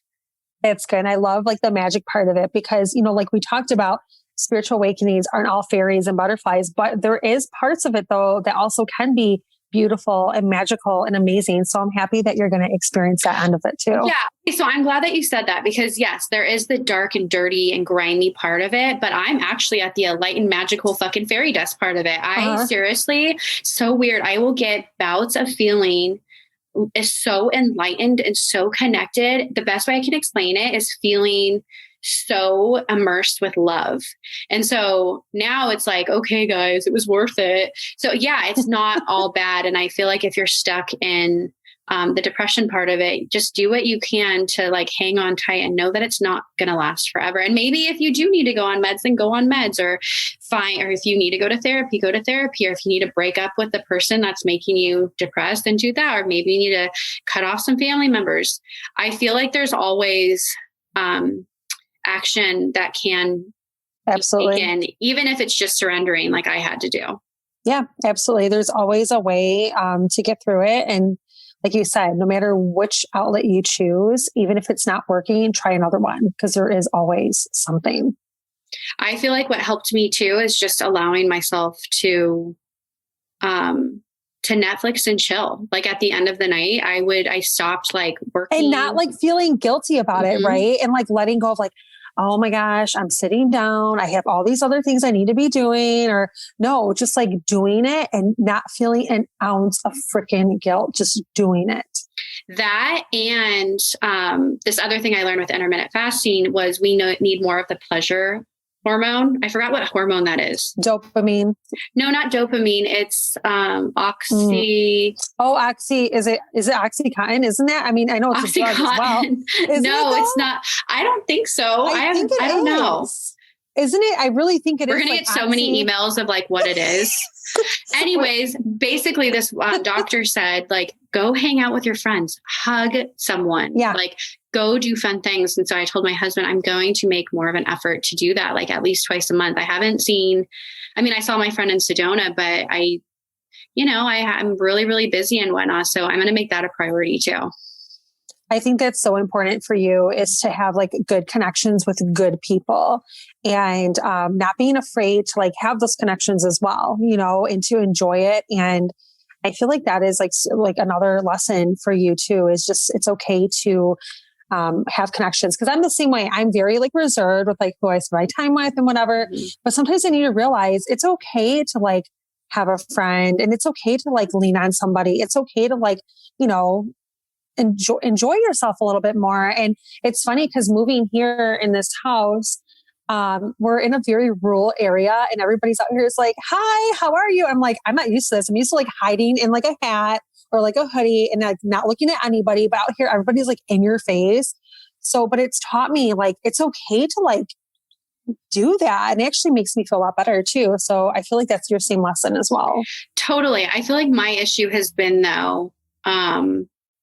It's good. And I love like the magic part of it because, like we talked about, spiritual awakenings aren't all fairies and butterflies, but there is parts of it though that also can be beautiful and magical and amazing. So I'm happy that you're going to experience that end of it too. Yeah. So I'm glad that you said that, because yes, there is the dark and dirty and grimy part of it, but I'm actually at the enlightened, magical fucking fairy dust part of it. I seriously, so weird. I will get bouts of feeling is so enlightened and so connected. The best way I can explain it is feeling so immersed with love. And so now it's like, okay, guys, it was worth it. So yeah, it's not all bad. And I feel like if you're stuck in the depression part of it, just do what you can to like hang on tight and know that it's not going to last forever. And maybe if you do need to go on meds, then go on meds, or if you need to go to therapy, go to therapy, or if you need to break up with the person that's making you depressed, then do that. Or maybe you need to cut off some family members. I feel like there's always, action that can absolutely be taken, even if it's just surrendering like I had to do. Yeah, absolutely. There's always a way to get through it. And like you said, no matter which outlet you choose, even if it's not working, try another one, because there is always something. I feel like what helped me too is just allowing myself to Netflix and chill. Like at the end of the night, I stopped like working. And not like feeling guilty about it, right? And like letting go of like, oh my gosh, I'm sitting down. I have all these other things I need to be doing, or no, just like doing it and not feeling an ounce of freaking guilt, just doing it. That and this other thing I learned with intermittent fasting was we need more of the pleasure hormone. I forgot what hormone that is. Dopamine. No, not dopamine. It's oxy. Oh, oxy. Is it Oxycontin? Isn't that? I mean, I know it's a drug as well. No, it's not. I don't think so. I don't know. Isn't it? I really think it is. We're going to get so many emails of like what it is. Anyways, basically this doctor said, like, go hang out with your friends, hug someone, like go do fun things. And so I told my husband, I'm going to make more of an effort to do that, like at least twice a month. I saw my friend in Sedona, but I'm really, really busy and whatnot. So I'm going to make that a priority too. I think that's so important for you, is to have like good connections with good people, and not being afraid to like have those connections as well, and to enjoy it. And I feel like that is like another lesson for you too, is just, it's okay to have connections. Cause I'm the same way. I'm very like reserved with like who I spend my time with and whatever. Mm-hmm. But sometimes I need to realize it's okay to like have a friend, and it's okay to like lean on somebody. It's okay to like, enjoy yourself a little bit more. And it's funny because moving here in this house, we're in a very rural area, and everybody's out here is like, hi, how are you? I'm like, I'm not used to this. I'm used to like hiding in like a hat or like a hoodie and like not looking at anybody, but out here, everybody's like in your face. So, but it's taught me like, it's okay to like do that. And it actually makes me feel a lot better too. So I feel like that's your same lesson as well. Totally. I feel like my issue has been though,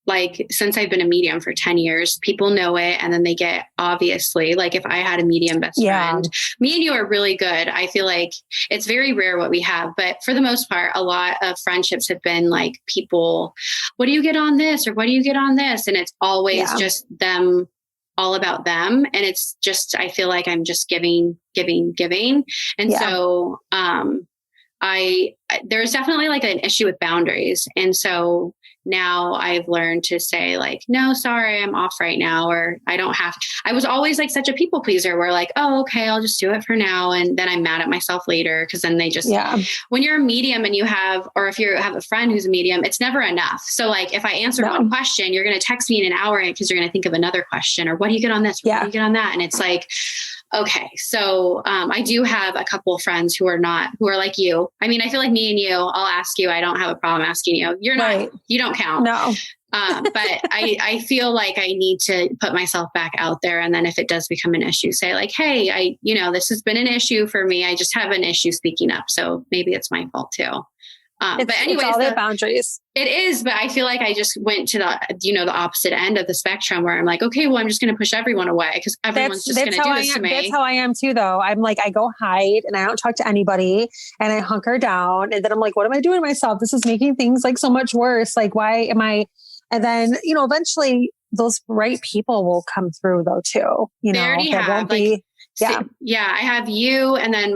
like since I've been a medium for 10 years, people know it. And then they get, obviously, like if I had a medium best friend, me and you are really good. I feel like it's very rare what we have, but for the most part, a lot of friendships have been like people, what do you get on this? Or what do you get on this? And it's always just them, all about them. And it's just, I feel like I'm just giving. And so, there's definitely like an issue with boundaries. And so now I've learned to say like, no, sorry, I'm off right now. Or I was always like such a people pleaser where like, oh, okay, I'll just do it for now. And then I'm mad at myself later. Cause then they just, when you're a medium and or if you have a friend who's a medium, it's never enough. So like, if I answer one question, you're going to text me in an hour because you're going to think of another question, or what do you get on this? What do you get on that? And it's like, okay. So, I do have a couple of friends who are like you. I mean, I feel like me and you, I'll ask you, I don't have a problem asking you. You're not, you don't count. No. But I feel like I need to put myself back out there. And then if it does become an issue, say like, hey, this has been an issue for me. I just have an issue speaking up. So maybe it's my fault too. But anyways, it's all the boundaries. It is, but I feel like I just went to the opposite end of the spectrum where I'm like, okay, well, I'm just going to push everyone away because everyone's just going to do this to me. That's how I am too, though. I'm like, I go hide and I don't talk to anybody and I hunker down. And then I'm like, what am I doing to myself? This is making things like so much worse. Like, why am I? And then, eventually those right people will come through though, too. They already have. I have you. And then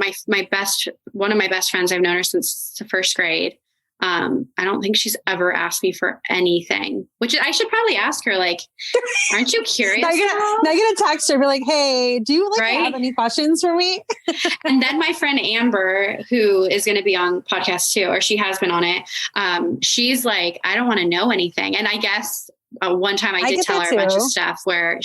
one of my best friends, I've known her since the first grade. I don't think she's ever asked me for anything, which I should probably ask her, like, aren't you curious? now you're gonna text her, be like, hey, do you have any questions for me? And then my friend Amber, who is going to be on podcast too, or she has been on it. She's like, I don't want to know anything. And I guess one time I did tell her a bunch of stuff where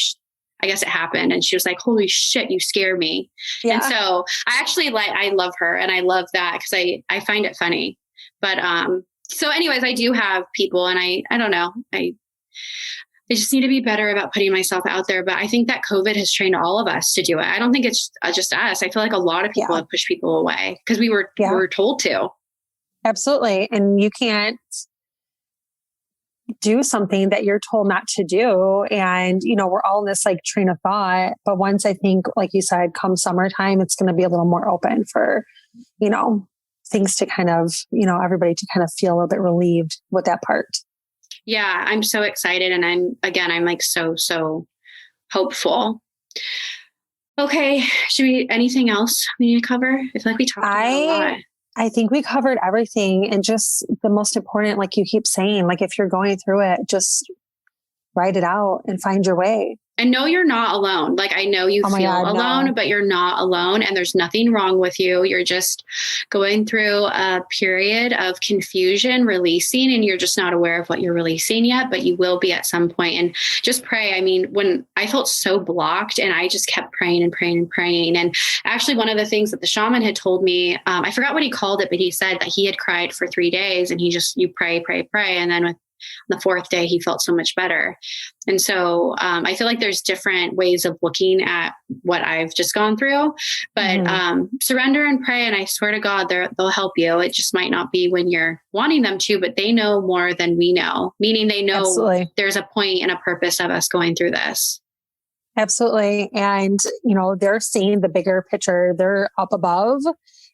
I guess it happened. And she was like, holy shit, you scare me. Yeah. And so I love her. And I love that because I find it funny. But, so anyways, I do have people and I don't know. I just need to be better about putting myself out there. But I think that COVID has trained all of us to do it. I don't think it's just us. I feel like a lot of people have pushed people away because we were told to. Absolutely. And you can't do something that you're told not to do. And, we're all in this like train of thought. But once I think, like you said, come summertime, it's going to be a little more open for, things to kind of, everybody to kind of feel a little bit relieved with that part. Yeah, I'm so excited. And I'm like so hopeful. Okay. Anything else we need to cover? I feel like we talked about a lot. I think we covered everything, and just the most important, like you keep saying, like if you're going through it, just write it out and find your way. And no, you're not alone. Like, I know you feel alone, no. But you're not alone and there's nothing wrong with you. You're just going through a period of confusion, releasing, and you're just not aware of what you're releasing yet, but you will be at some point. And just pray. I mean, when I felt so blocked and I just kept praying and praying and praying. And actually one of the things that the shaman had told me, I forgot what he called it, but he said that he had cried for 3 days and you pray. And then with the 4th day, he felt so much better. And so I feel like there's different ways of looking at what I've just gone through, but surrender and pray. And I swear to God, they'll help you. It just might not be when you're wanting them to, but they know more than we know, meaning they know Absolutely. There's a point and a purpose of us going through this. Absolutely. And, they're seeing the bigger picture. They're up above,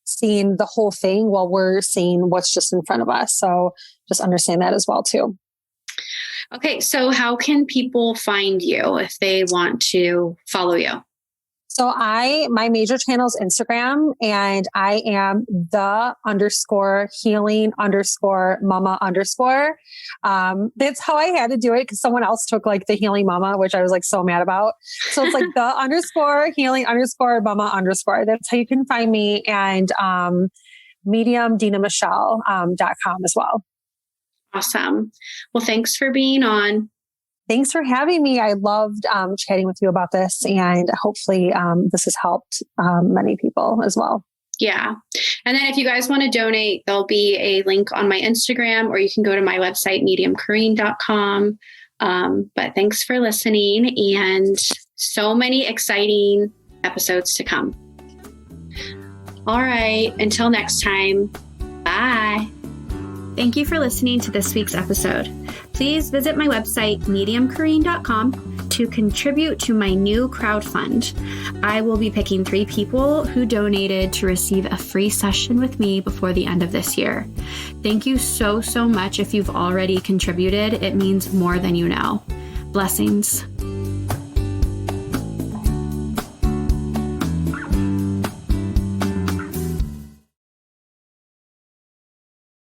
seeing the whole thing while we're seeing what's just in front of us. So just understand that as well too. Okay. So how can people find you if they want to follow you? So my major channel is Instagram, and I am _healing_mama_. That's how I had to do it because someone else took like the healing mama, which I was like so mad about. So it's like the _healing_mama_. That's how you can find me, and Medium DenaMichelle.com as well. Awesome. Well, thanks for being on. Thanks for having me. I loved chatting with you about this, and hopefully this has helped many people as well. Yeah. And then if you guys want to donate, there'll be a link on my Instagram, or you can go to my website, mediumkareen.com. But thanks for listening, and so many exciting episodes to come. All right. Until next time. Bye. Thank you for listening to this week's episode. Please visit my website, mediumkareen.com, to contribute to my new crowdfund. I will be picking 3 people who donated to receive a free session with me before the end of this year. Thank you so much if you've already contributed. It means more than you know. Blessings.